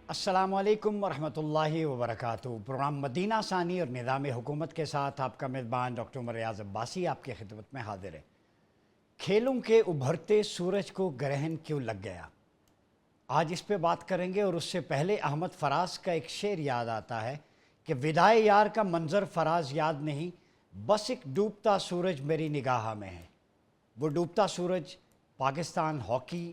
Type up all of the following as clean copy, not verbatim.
अस्सलामुअलैकुम वरहमतुल्लाहि वबरकातुहू। Programme Medina सानी और निज़ाम हुकूमत के साथ आपका मेज़बान डॉक्टर उमर रियाज़ अब्बासी आपकी खिदमत में हाजिर है। खेलों के उभरते सूरज को ग्रहण क्यों लग गया, आज इस पे बात करेंगे। और उससे पहले अहमद फराज का एक शेर याद आता है कि विदाए यार का मंज़र फराज याद नहीं, बस एक डूबता सूरज मेरी निगाह में है। वो डूबता सूरज पाकिस्तान हॉकी,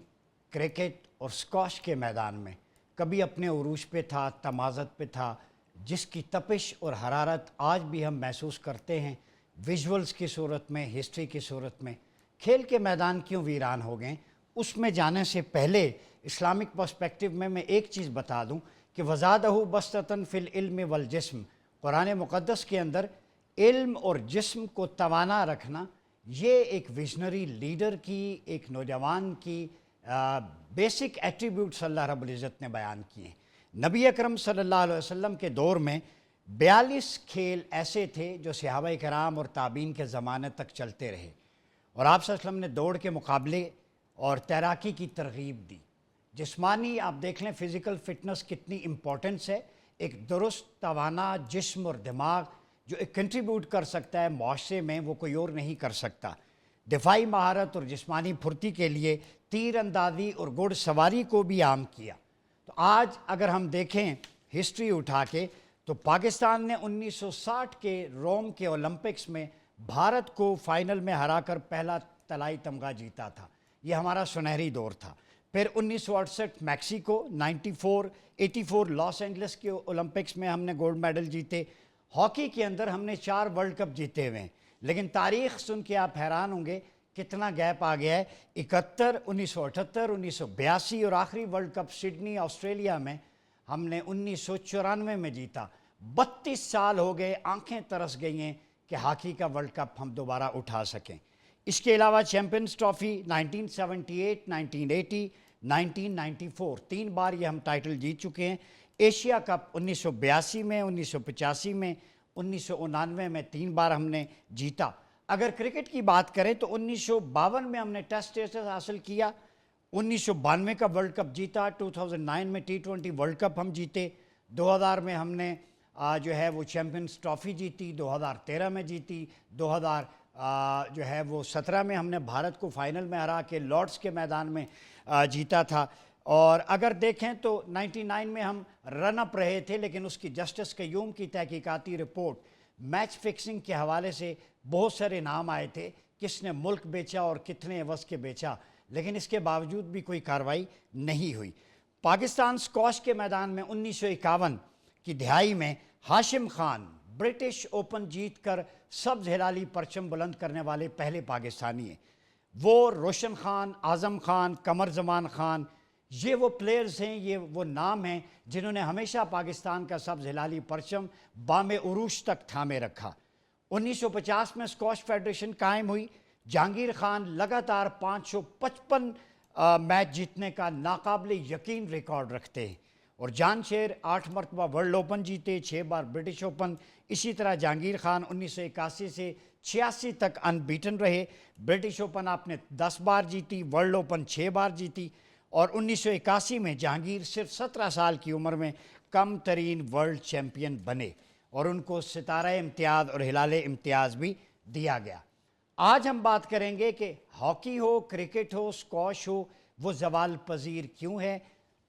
क्रिकेट और स्क्वाश के मैदान में कभी अपने उरूज पे था, तमाज़त पे था, जिसकी तपिश और हरारत आज भी हम महसूस करते हैं विजुअल्स की सूरत में, हिस्ट्री की सूरत में। खेल के मैदान क्यों वीरान हो गए, उसमें जाने से पहले इस्लामिक पर्सपेक्टिव में मैं एक चीज़ बता दूं कि वज़ादहू बस्ततन फ़िल इल्म वल जिस्म, कुरान मुक़द्दस के अंदर इल्म और जिस्म को तवाना रखना, ये एक विजनरी लीडर की, एक नौजवान की बेसिक एट्रीब्यूट्स अल्लाह रब्बुल इज़्ज़त ने बयान किए हैं। नबी अकरम सल्लल्लाहु अलैहि वसल्लम के दौर में 42 खेल ऐसे थे जो सहाबा कराम और ताबीन के ज़माने तक चलते रहे, और आप सल्लल्लाहु अलैहि वसल्लम ने दौड़ के मुकाबले और तैराकी की तरगीब दी। जिस्मानी आप देख लें फ़िज़िकल फ़िटनेस कितनी इम्पोर्टेंस है। एक दुरुस्त तवाना जिस्म और दिमाग जो एक कंट्रीब्यूट कर सकता है मुआशरे में, वो कोई और नहीं कर सकता। दिफाई महारत और जिस्मानी फुर्ती के लिए तीर अंदाजी और घुड़ सवारी को भी आम किया। तो आज अगर हम देखें हिस्ट्री उठा के, तो पाकिस्तान ने 1960 के रोम के ओलंपिक्स में भारत को फाइनल में हराकर पहला तलाई तमगा जीता था। ये हमारा सुनहरी दौर था। फिर 1968 मैक्सिको, 84 लॉस एंजलिस के ओलंपिक्स में हमने गोल्ड मेडल जीते। हॉकी के अंदर हमने 4 वर्ल्ड कप जीते हुए हैं, लेकिन तारीख सुन के आप हैरान होंगे कितना गैप आ गया है। 71, 1978, 1982 और आखिरी वर्ल्ड कप सिडनी ऑस्ट्रेलिया में हमने 1994 में जीता। 32 साल हो गए, आंखें तरस गई हैं कि हॉकी का वर्ल्ड कप हम दोबारा उठा सकें। इसके अलावा चैम्पियंस ट्रॉफ़ी 1978, 1980, 1994 3 बार ये हम टाइटल जीत चुके हैं। एशिया कप 1982 में, 1985 में, 1999 में 3 बार हमने जीता। अगर क्रिकेट की बात करें तो 1952 में हमने टेस्ट स्टेटस हासिल किया, 1992 का वर्ल्ड कप जीता, 2009 में T20 वर्ल्ड कप हम जीते, 2000 में हमने जो है वो चैम्पियंस ट्रॉफ़ी जीती, 2013 में जीती, 2000 जो है वो 17 में हमने भारत को फाइनल में हरा के लॉर्ड्स के मैदान में जीता था। और अगर देखें तो 99 में हम रन अप रहे थे, लेकिन उसकी जस्टिस कयूम की तहकीकाती रिपोर्ट मैच फिक्सिंग के हवाले से बहुत सारे नाम आए थे, किसने मुल्क बेचा और कितने एवज़ के बेचा, लेकिन इसके बावजूद भी कोई कार्रवाई नहीं हुई। पाकिस्तान स्क्वाश के मैदान में 1951 की दिहाई में हाशिम खान ब्रिटिश ओपन जीत कर सब्ज़ हिलाली परचम बुलंद करने वाले पहले पाकिस्तानी हैं। वो रोशन खान, आज़म खान, कमर ज़मान खान, ये वो प्लेयर्स हैं, ये वो नाम हैं जिन्होंने हमेशा पाकिस्तान का सब्ज़ हिलाली परचम बामे उरूज तक थामे रखा। 1950 में स्क्वाश फेडरेशन कायम हुई। जहांगीर खान लगातार 555 मैच जीतने का नाकाबिले यकीन रिकॉर्ड रखते हैं, और जान शेर 8 मरतबा वर्ल्ड ओपन जीते, 6 बार ब्रिटिश ओपन। इसी तरह जहांगीर खान 1981 से 86 तक अनबीटन रहे। ब्रिटिश ओपन आपने 10 बार जीती, वर्ल्ड ओपन 6 बार जीती, और 1981 में जहांगीर सिर्फ 17 साल की उम्र में कम तरीन वर्ल्ड चैम्पियन बने, और उनको सितारा इम्तियाज़ और हिलाले इम्तियाज़ भी दिया गया। आज हम बात करेंगे कि हॉकी हो, क्रिकेट हो, स्क्वाश हो, वो ज़वाल पजीर क्यों है,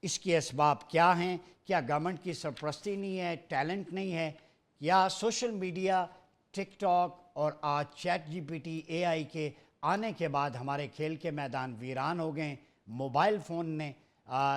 इसके असबाब क्या हैं। क्या गवर्नमेंट की सरपरस्ती नहीं है, टैलेंट नहीं है, या सोशल मीडिया, टिकटॉक और आज ChatGPT AI के आने के बाद हमारे खेल के मैदान वीरान हो गए। मोबाइल फ़ोन ने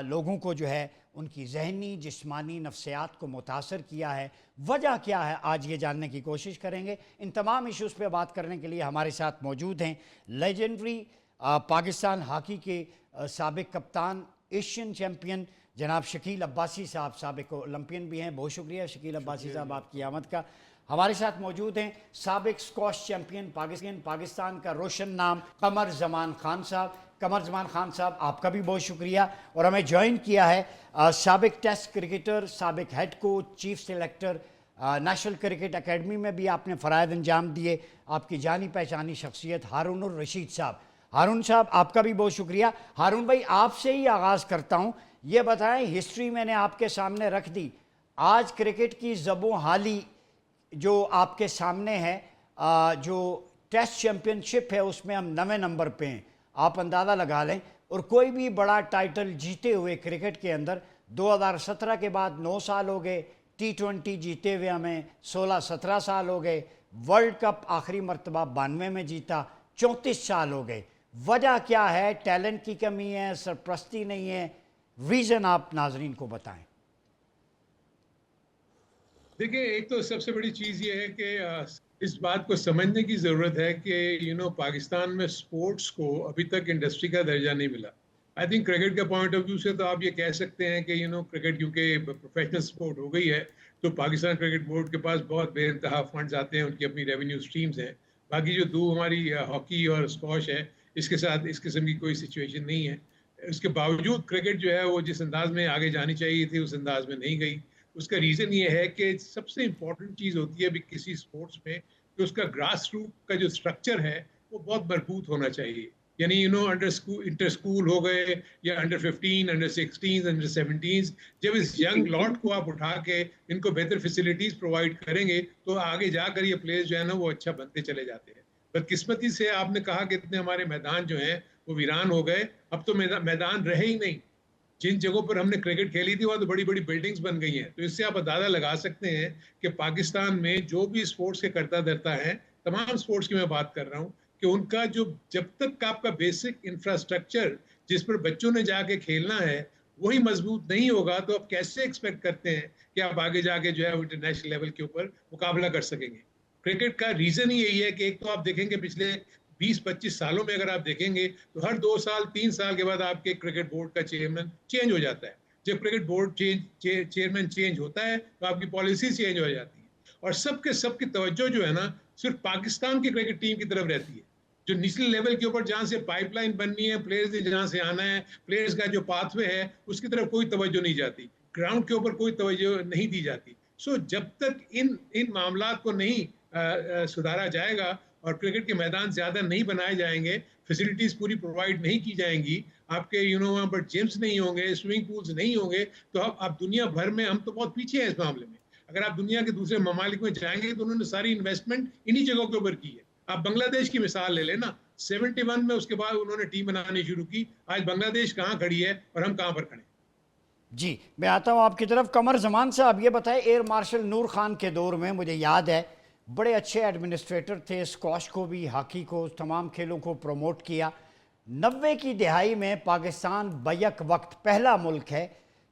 लोगों को जो है उनकी जहनी, जिस्मानी नफ्सियात को मुतासर किया है। वजह क्या है, आज ये जानने की कोशिश करेंगे। इन तमाम इश्यूज़ पे बात करने के लिए हमारे साथ मौजूद हैं लेजेंडरी पाकिस्तान हॉकी के साबिक कप्तान, एशियन चैम्पियन जनाब शकील अब्बासी साहब, साबिक ओलंपियन भी हैं। बहुत शुक्रिया शकील अब्बासी साहब आपकी आमद का। हमारे साथ मौजूद हैं साबिक स्क्वाश चैम्पियन पाकिस्तान का रोशन नाम कमर ज़मान खान साहब। कमर ज़मान खान साहब, आपका भी बहुत शुक्रिया। और हमें ज्वाइन किया है साबिक टेस्ट क्रिकेटर, साबिक head coach, chief selector, national cricket academy में भी आपने फ़राइज़ अंजाम दिए, आपकी जानी पहचानी शख्सियत हारून रशीद साहब। हारून साहब, आपका भी बहुत शुक्रिया। हारून भाई, आपसे ही आगाज़ करता हूँ, ये बताएं, हिस्ट्री मैंने आपके सामने रख दी, आज क्रिकेट की ज़बों हाली जो आपके सामने है, जो टेस्ट चैंपियनशिप है उसमें हम 9वें नंबर पे हैं, आप अंदाज़ा लगा लें। और कोई भी बड़ा टाइटल जीते हुए क्रिकेट के अंदर 2017 के बाद 9 साल हो गए, T20 जीते हुए हमें 16-17 साल हो गए, वर्ल्ड कप आखिरी मरतबा 92 में जीता, 34 साल हो गए। वजह क्या है? टैलेंट की कमी है, सरपरस्ती नहीं है? रीज़न आप नाजरीन को बताएं। देखिए, एक तो सबसे बड़ी चीज ये है कि इस बात को समझने की जरूरत है कि पाकिस्तान में स्पोर्ट्स को अभी तक इंडस्ट्री का दर्जा नहीं मिला। आई थिंक क्रिकेट के पॉइंट ऑफ व्यू से तो आप ये कह सकते हैं कि क्रिकेट क्योंकि प्रोफेशनल स्पोर्ट हो गई है, तो पाकिस्तान क्रिकेट बोर्ड के पास बहुत बेइंतहा फंड्स आते हैं, उनकी अपनी रेवेन्यू स्ट्रीम्स हैं। बाकी जो दो हमारी हॉकी और स्क्वॉश है, इसके साथ इस किस्म की कोई सिचुएशन नहीं है। उसके बावजूद क्रिकेट जो है वो जिस अंदाज में आगे जानी चाहिए थी उस अंदाज में नहीं गई। उसका रीजन ये है कि सबसे इंपॉर्टेंट चीज होती है किसी स्पोर्ट्स में कि उसका ग्रास रूट का जो स्ट्रक्चर है वो बहुत मजबूत होना चाहिए। यानी अंडर स्कूल, इंटर स्कूल हो गए, या अंडर 15, अंडर 16, अंडर 17, जब इस यंग लॉट को आप उठा के इनको बेहतर फैसिलिटीज प्रोवाइड करेंगे तो आगे जाकर ये प्लेयर्स जो है ना वो अच्छा बनते चले जाते हैं। बदकिस्मती से आपने कहा कि इतने हमारे मैदान जो हैं वो वीरान हो गए, अब तो मैदान रहे ही नहीं। जिन जगहों पर हमने क्रिकेट खेली थी वहां तो बड़ी बड़ी बिल्डिंग्स बन गई हैं। तो इससे आप अंदाजा लगा सकते हैं कि पाकिस्तान में जो भी स्पोर्ट्स के करता धरता है, तमाम स्पोर्ट्स की मैं बात कर रहा हूँ, कि उनका जो जब तक का आपका बेसिक इंफ्रास्ट्रक्चर जिस पर बच्चों ने जाके खेलना है वही मजबूत नहीं होगा, तो आप कैसे एक्सपेक्ट करते हैं कि आप आगे जाके जो है इंटरनेशनल लेवल के ऊपर मुकाबला कर सकेंगे। क्रिकेट का रीजन ही यही है कि एक तो आप देखेंगे पिछले 20-25 सालों में अगर आप देखेंगे तो हर 2 साल 3 साल के बाद आपके क्रिकेट बोर्ड का चेयरमैन चेंज हो जाता है। जब क्रिकेट बोर्ड चेयरमैन चेंज होता है तो आपकी पॉलिसी चेंज हो जाती है, और सबकी तवज्जो जो है ना सिर्फ पाकिस्तान की क्रिकेट टीम की तरफ रहती है। जो निचले लेवल के ऊपर जहां से पाइपलाइन बननी है, प्लेयर्स ने जहां से आना है, प्लेयर्स का जो पाथवे है उसकी तरफ कोई तवज्जो नहीं जाती, ग्राउंड के ऊपर कोई तवज्जो नहीं दी जाती। सो जब तक इन इन मामला को नहीं सुधारा जाएगा और क्रिकेट के मैदान ज्यादा नहीं बनाए जाएंगे, फैसिलिटीज पूरी प्रोवाइड नहीं की जाएंगी, आपके वहाँ पर जिम्स नहीं होंगे, स्विमिंग पूल्स नहीं होंगे, तो आप दुनिया भर में, हम तो बहुत पीछे हैं इस मामले में। अगर आप दुनिया के दूसरे ममालिक में जाएंगे तो उन्होंने सारी इन्वेस्टमेंट इन्हीं जगहों के ऊपर की है। आप बांग्लादेश की मिसाल ले लेना, 71 में उसके बाद उन्होंने टीम बनानी शुरू की। आज बांग्लादेश कहाँ खड़ी है और हम कहाँ पर खड़े। जी, मैं आता हूँ आपकी तरफ। कमर जमान साहब, ये बताएं, एयर मार्शल नूर खान के दौर में मुझे याद है बड़े अच्छे एडमिनिस्ट्रेटर थे, स्क्वॉश को भी, हॉकी को, तमाम खेलों को प्रमोट किया। 90 की दिहाई में पाकिस्तान बैक वक्त पहला मुल्क है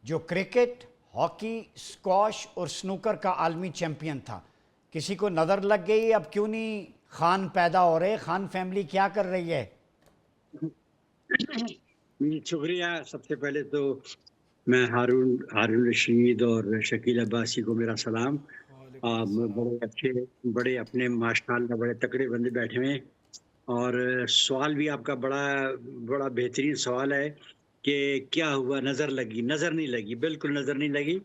जो क्रिकेट, हॉकी, स्क्वॉश और स्नूकर का आलमी चैम्पियन था। किसी को नज़र लग गई अब क्यों नहीं खान पैदा हो रहे? खान फैमिली क्या कर रही है? शुक्रिया। सबसे पहले तो मैं हारून हारून रशीद और शकील अब्बासी को मेरा सलाम। बड़े अच्छे, बड़े अपने माशाल्लाह बड़े तकड़े बंदे बैठे हुए हैं। और सवाल भी आपका बड़ा बेहतरीन सवाल है कि क्या हुआ, नज़र लगी? नज़र नहीं लगी, बिल्कुल नज़र नहीं लगी।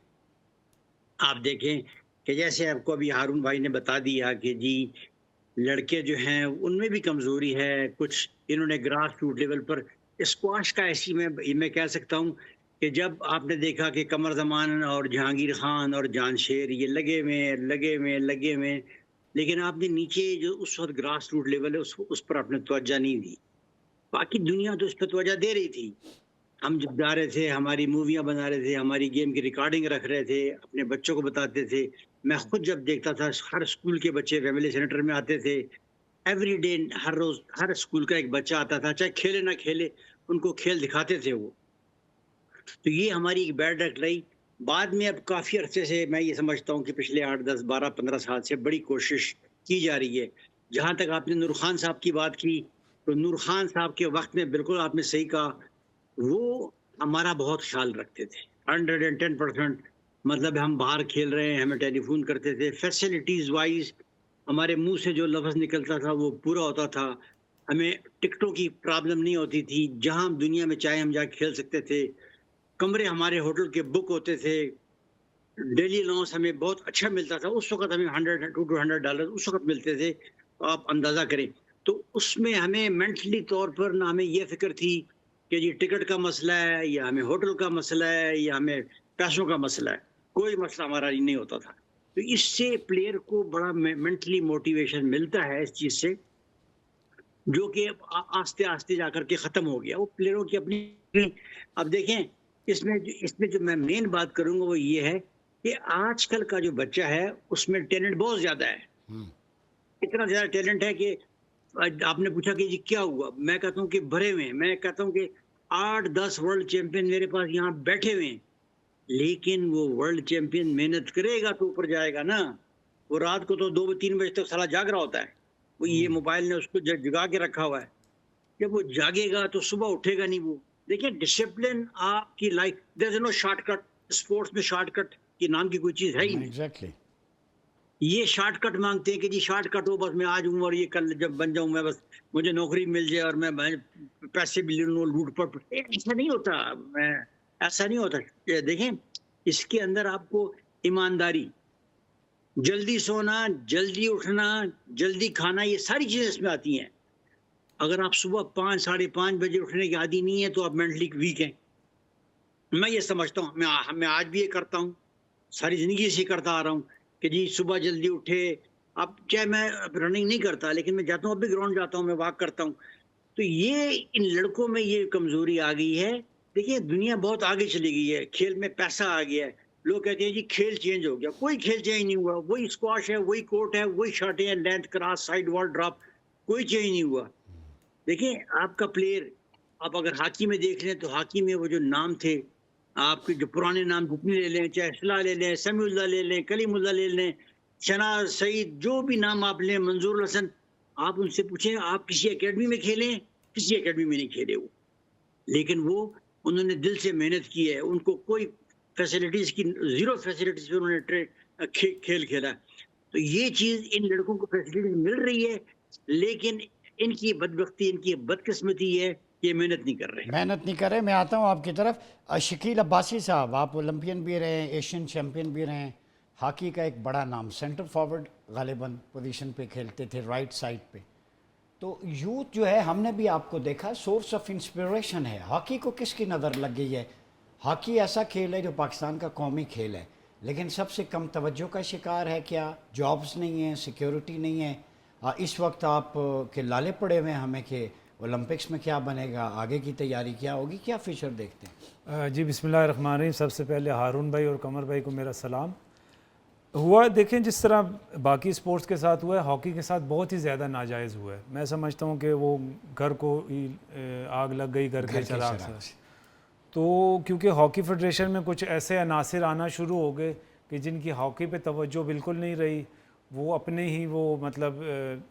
आप देखें कि जैसे आपको अभी हारून भाई ने बता दिया कि जी लड़के जो हैं उनमें भी कमज़ोरी है कुछ। इन्होंने ग्रास रूट लेवल पर स्क्वाश का ऐसी मैं कह सकता हूँ कि जब आपने देखा कि कमर जमान और जहांगीर खान और जानशेर ये लगे में, लेकिन आपने नीचे जो उस वक्त ग्रास रूट लेवल है उस पर आपने तवज्जो नहीं दी। बाकी दुनिया तो उस पर तवज्जो दे रही थी। हम जब जा रहे थे, हमारी मूवियाँ बना रहे थे, हमारी गेम की रिकॉर्डिंग रख रहे थे, अपने बच्चों को बताते थे। मैं खुद जब देखता था हर स्कूल के बच्चे फैमिली सेंटर में आते थे, एवरी डे, हर रोज हर स्कूल का एक बच्चा आता था, चाहे खेले ना खेले उनको खेल दिखाते थे वो। तो ये हमारी एक बैड लक रही। बाद में अब काफ़ी अरसे से मैं ये समझता हूँ कि पिछले 8, 10, 12, 15 साल से बड़ी कोशिश की जा रही है। जहाँ तक आपने नूर खान साहब की बात की, तो नूर खान साहब के वक्त में बिल्कुल आपने सही कहा, वो हमारा बहुत ख्याल रखते थे 110%। मतलब हम बाहर खेल रहे हैं, हमें टेलीफोन करते थे, फैसिलिटीज़ वाइज हमारे मुंह से जो लफ्ज़ निकलता था वो पूरा होता था। हमें टिकटों की प्रॉब्लम नहीं होती थी, जहां हम दुनिया में चाहे हम जाके खेल सकते थे। कमरे हमारे होटल के बुक होते थे, डेली अलाउंस हमें बहुत अच्छा मिलता था। उस वक्त हमें $100 उस वक्त मिलते थे, तो आप अंदाज़ा करें। तो उसमें हमें मेंटली तौर पर ना हमें ये फिक्र थी कि जी टिकट का मसला है या हमें होटल का मसला है या हमें पैसों का मसला है, कोई मसला हमारा नहीं होता था। तो इससे प्लेयर को बड़ा मेंटली मोटिवेशन मिलता है इस चीज़ से, जो कि आस्ते आस्ते जाकर के ख़त्म हो गया। वो प्लेयरों की अपनी, अब देखें इसमें जो मैं मेन बात करूँगा वो ये है कि आजकल का जो बच्चा है उसमें टैलेंट बहुत ज़्यादा है। इतना ज़्यादा टैलेंट है कि आपने पूछा कि जी क्या हुआ? मैं कहता हूँ कि भरे हुए हैं। मैं कहता हूँ कि 8-10 वर्ल्ड चैंपियन मेरे पास यहाँ बैठे हुए हैं। लेकिन वो वर्ल्ड चैंपियन मेहनत करेगा तो ऊपर जाएगा ना। वो रात को तो 2-3 बजे तक साला जाग रहा होता है। वो ये मोबाइल ने उसको जगा के रखा हुआ है। जब वो जागेगा तो सुबह उठेगा नहीं वो। देखिए डिसिप्लिन आपकी life, there is no shortcut. Sports में शॉर्टकट के नाम की कोई चीज़ है ही नहीं। एग्जैक्टली। ये शॉर्टकट मांगते हैं कि जी शॉर्टकट हो, बस मैं आज हूँ और ये कल जब बन जाऊँ मैं, बस मुझे नौकरी मिल जाए और मैं पैसे भी ले लूँ लूट-पाट। ऐसा नहीं होता। ऐसा नहीं होता। ये देखें, इसके अंदर आपको ईमानदारी, जल्दी सोना, जल्दी उठना, जल्दी खाना, ये सारी चीज़ें इसमें आती हैं। अगर आप सुबह 5 साढ़े 5 बजे उठने के आदी नहीं है तो आप मेंटली वीक हैं। मैं ये समझता हूँ, मैं आज भी ये करता हूँ, सारी ज़िंदगी इसे करता आ रहा हूँ कि जी सुबह जल्दी उठे। अब चाहे मैं रनिंग नहीं करता लेकिन मैं जाता हूँ, अब भी ग्राउंड जाता हूँ, मैं वॉक करता हूँ। तो ये इन लड़कों में ये कमज़ोरी आ गई है। देखिए दुनिया बहुत आगे चली गई है, खेल में पैसा आ गया है। लोग कहते हैं जी खेल चेंज हो गया, कोई खेल चेंज नहीं हुआ। वही स्क्वाश है, वही कोर्ट है, वही शॉट है, length, cross, side wall, drop, कोई चेंज नहीं हुआ। देखिए आपका प्लेयर, आप अगर हॉकी में देख लें तो हॉकी में वो जो नाम थे, आपके जो पुराने नाम जितने ले लें, चाहे सलाह ले लें, समीउल्लाह ले लें, कलीमुल्लाह ले लें, शनाज, सईद, जो भी नाम आप लें, मंजूर हसन, आप उनसे पूछें आप किसी एकेडमी में खेले? किसी एकेडमी में नहीं खेले वो। लेकिन वो उन्होंने दिल से मेहनत की है। उनको कोई फैसिलिटीज़ की, ज़ीरो फैसिलिटीज़ पे उन्होंने खेल खेला। तो ये चीज़ इन लड़कों को फैसिलिटीज़ मिल रही है, लेकिन इनकी बदबख्ती, इनकी बदकिस्मती है कि ये मेहनत नहीं कर रहे। मेहनत नहीं कर रहे। मैं आता हूँ आपकी तरफ। शकील अब्बासी साहब, आप ओलंपियन भी रहे हैं, एशियन चैम्पियन भी रहे हैं, हॉकी का एक बड़ा नाम, सेंटर फॉरवर्ड गालिबन पोजीशन पे खेलते थे, राइट साइड पे। तो यूथ जो है, हमने भी आपको देखा, सोर्स ऑफ इंस्पिरेशन है। हॉकी को किसकी नज़र लग गई है? हॉकी ऐसा खेल है जो पाकिस्तान का कौमी खेल है, लेकिन सबसे कम तवज्जो का शिकार है। क्या जॉब्स नहीं है, सिक्योरिटी नहीं है? इस वक्त आप के लाले पड़े हुए हैं हमें कि ओलंपिक्स में क्या बनेगा, आगे की तैयारी क्या होगी, क्या फ्यूचर देखते हैं? जी बिस्मिल्लाहिर्रहमानिर्रहीम। सबसे पहले हारून भाई और कमर भाई को मेरा सलाम। हुआ देखें जिस तरह बाकी स्पोर्ट्स के साथ हुआ है, हॉकी के साथ बहुत ही ज़्यादा नाजायज़ हुआ है। मैं समझता हूँ कि वो घर को ही आग लग गई, घर के चिराग से। तो क्योंकि हॉकी फेडरेशन में कुछ ऐसे अनासिर आना शुरू हो गए कि जिनकी हॉकी पे तवज्जो बिल्कुल नहीं रही, वो अपने ही वो मतलब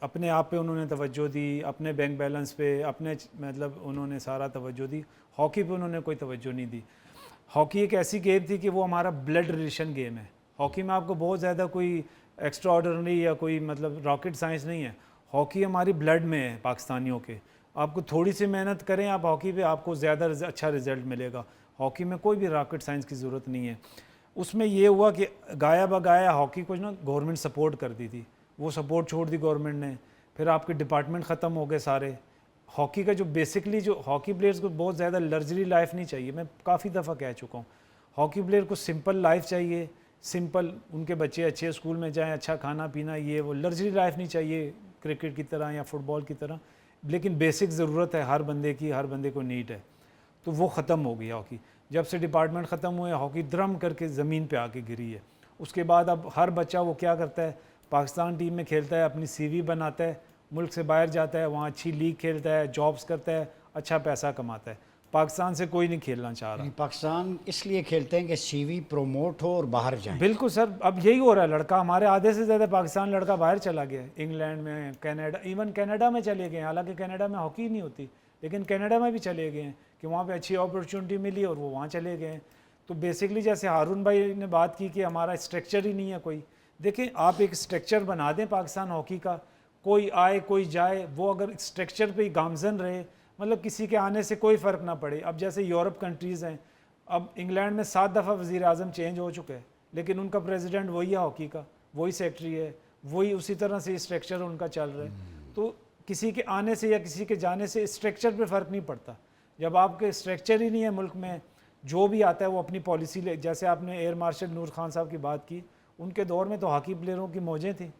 अपने आप पे उन्होंने तवज्जो दी, अपने बैंक बैलेंस पे, अपने मतलब उन्होंने सारा तवज्जो दी, हॉकी पे उन्होंने कोई तवज्जो नहीं दी। हॉकी एक ऐसी गेम थी कि वो हमारा ब्लड रिलेशन गेम है। हॉकी में आपको बहुत ज़्यादा कोई एक्स्ट्रा ऑर्डिनरी या कोई मतलब रॉकेट साइंस नहीं है। हॉकी हमारी ब्लड में है पाकिस्तानियों के। आपको थोड़ी सी मेहनत करें आप हॉकी पे, आपको ज़्यादा अच्छा रिजल्ट मिलेगा। हॉकी में कोई भी रॉकेट साइंस की ज़रूरत नहीं है। उसमें ये हुआ कि गाया बगाया हॉकी को ना गवर्नमेंट सपोर्ट करती थी, वो सपोर्ट छोड़ दी गवर्नमेंट ने। फिर आपके डिपार्टमेंट ख़त्म हो गए सारे। हॉकी का जो बेसिकली जो हॉकी प्लेयर्स को बहुत ज़्यादा लग्जरी लाइफ नहीं चाहिए। मैं काफ़ी दफ़ा कह चुका हूँ, हॉकी प्लेयर को सिंपल लाइफ चाहिए। सिंपल, उनके बच्चे अच्छे स्कूल में जाएं, अच्छा खाना पीना, ये वो लग्जरी लाइफ नहीं चाहिए क्रिकेट की तरह या फुटबॉल की तरह। लेकिन बेसिक ज़रूरत है हर बंदे की, हर बंदे को नीड है। तो वो ख़त्म हो गई हॉकी। जब से डिपार्टमेंट ख़त्म हुए, हॉकी द्रम करके ज़मीन पे आके गिरी है। उसके बाद अब हर बच्चा वो क्या करता है, पाकिस्तान टीम में खेलता है, अपनी CV बनाता है, मुल्क से बाहर जाता है, वहाँ अच्छी लीग खेलता है, जॉब्स करता है, अच्छा पैसा कमाता है। पाकिस्तान से कोई नहीं खेलना चाह रहा। पाकिस्तान इसलिए खेलते हैं कि CV प्रमोट हो और बाहर जाए। बिल्कुल सर, अब यही हो रहा है। लड़का हमारे आधे से ज़्यादा पाकिस्तान लड़का बाहर चला गया है, इंग्लैंड में, कनाडा, इवन कनाडा में चले गए हैं। हालांकि कनाडा में हॉकी नहीं होती, लेकिन कनाडा में भी चले गए हैं कि वहाँ पे अच्छी अपॉर्चुनिटी मिली और वो वहाँ चले गए हैं। तो बेसिकली जैसे हारून भाई ने बात की कि हमारा स्ट्रक्चर ही नहीं है कोई। देखें, आप एक स्ट्रक्चर बना दें पाकिस्तान हॉकी का, कोई आए कोई जाए, वो अगर स्ट्रक्चर पे ही गामजन रहे, मतलब किसी के आने से कोई फ़र्क ना पड़े। अब जैसे यूरोप कंट्रीज़ हैं, अब इंग्लैंड में 7 दफ़ा वज़ीर आज़म चेंज हो चुके हैं, लेकिन उनका प्रेसिडेंट वही है हॉकी का, वही सेक्रेटरी है, वही उसी तरह से स्ट्रक्चर उनका चल रहा है। तो किसी के आने से या किसी के जाने से स्ट्रक्चर पे फ़र्क नहीं पड़ता। जब आपके स्ट्रक्चर ही नहीं है मुल्क में, जो भी आता है वो अपनी पॉलिसी ले, जैसे आपने एयर मार्शल नूर खान साहब की बात की, उनके दौर में तो हॉकी प्लेयरों की मौजें थी।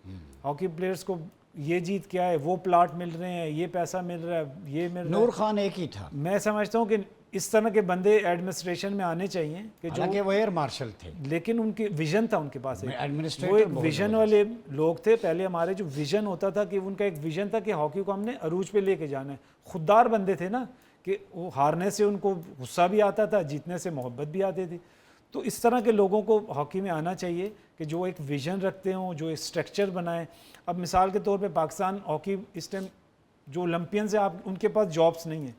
हॉकी प्लेयर्स को ये जीत क्या है, वो प्लाट मिल रहे हैं, ये पैसा मिल रहा है, ये मिल रहा है। नूर खान एक ही था। मैं समझता हूँ कि इस तरह के बंदे एडमिनिस्ट्रेशन में आने चाहिए कि जो, हालांकि वो एयर मार्शल थे, लेकिन उनकी विजन था उनके पास, एडमिनिस्ट्रेटर वो एक बहुत विजन वाले लोग थे। पहले हमारे जो विजन होता था कि उनका एक विजन था कि हॉकी को हमने अरूज पे लेके जाना है। खुददार बंदे थे ना, कि वो हारने से उनको गुस्सा भी आता था, जीतने से मोहब्बत भी आती थी। तो इस तरह के लोगों को हॉकी में आना चाहिए कि जो एक विजन रखते हों, जो एक स्ट्रक्चर बनाएं। अब मिसाल के तौर पे पाकिस्तान हॉकी इस टाइम जो ओलंपियंस हैं, आप उनके पास जॉब्स नहीं है।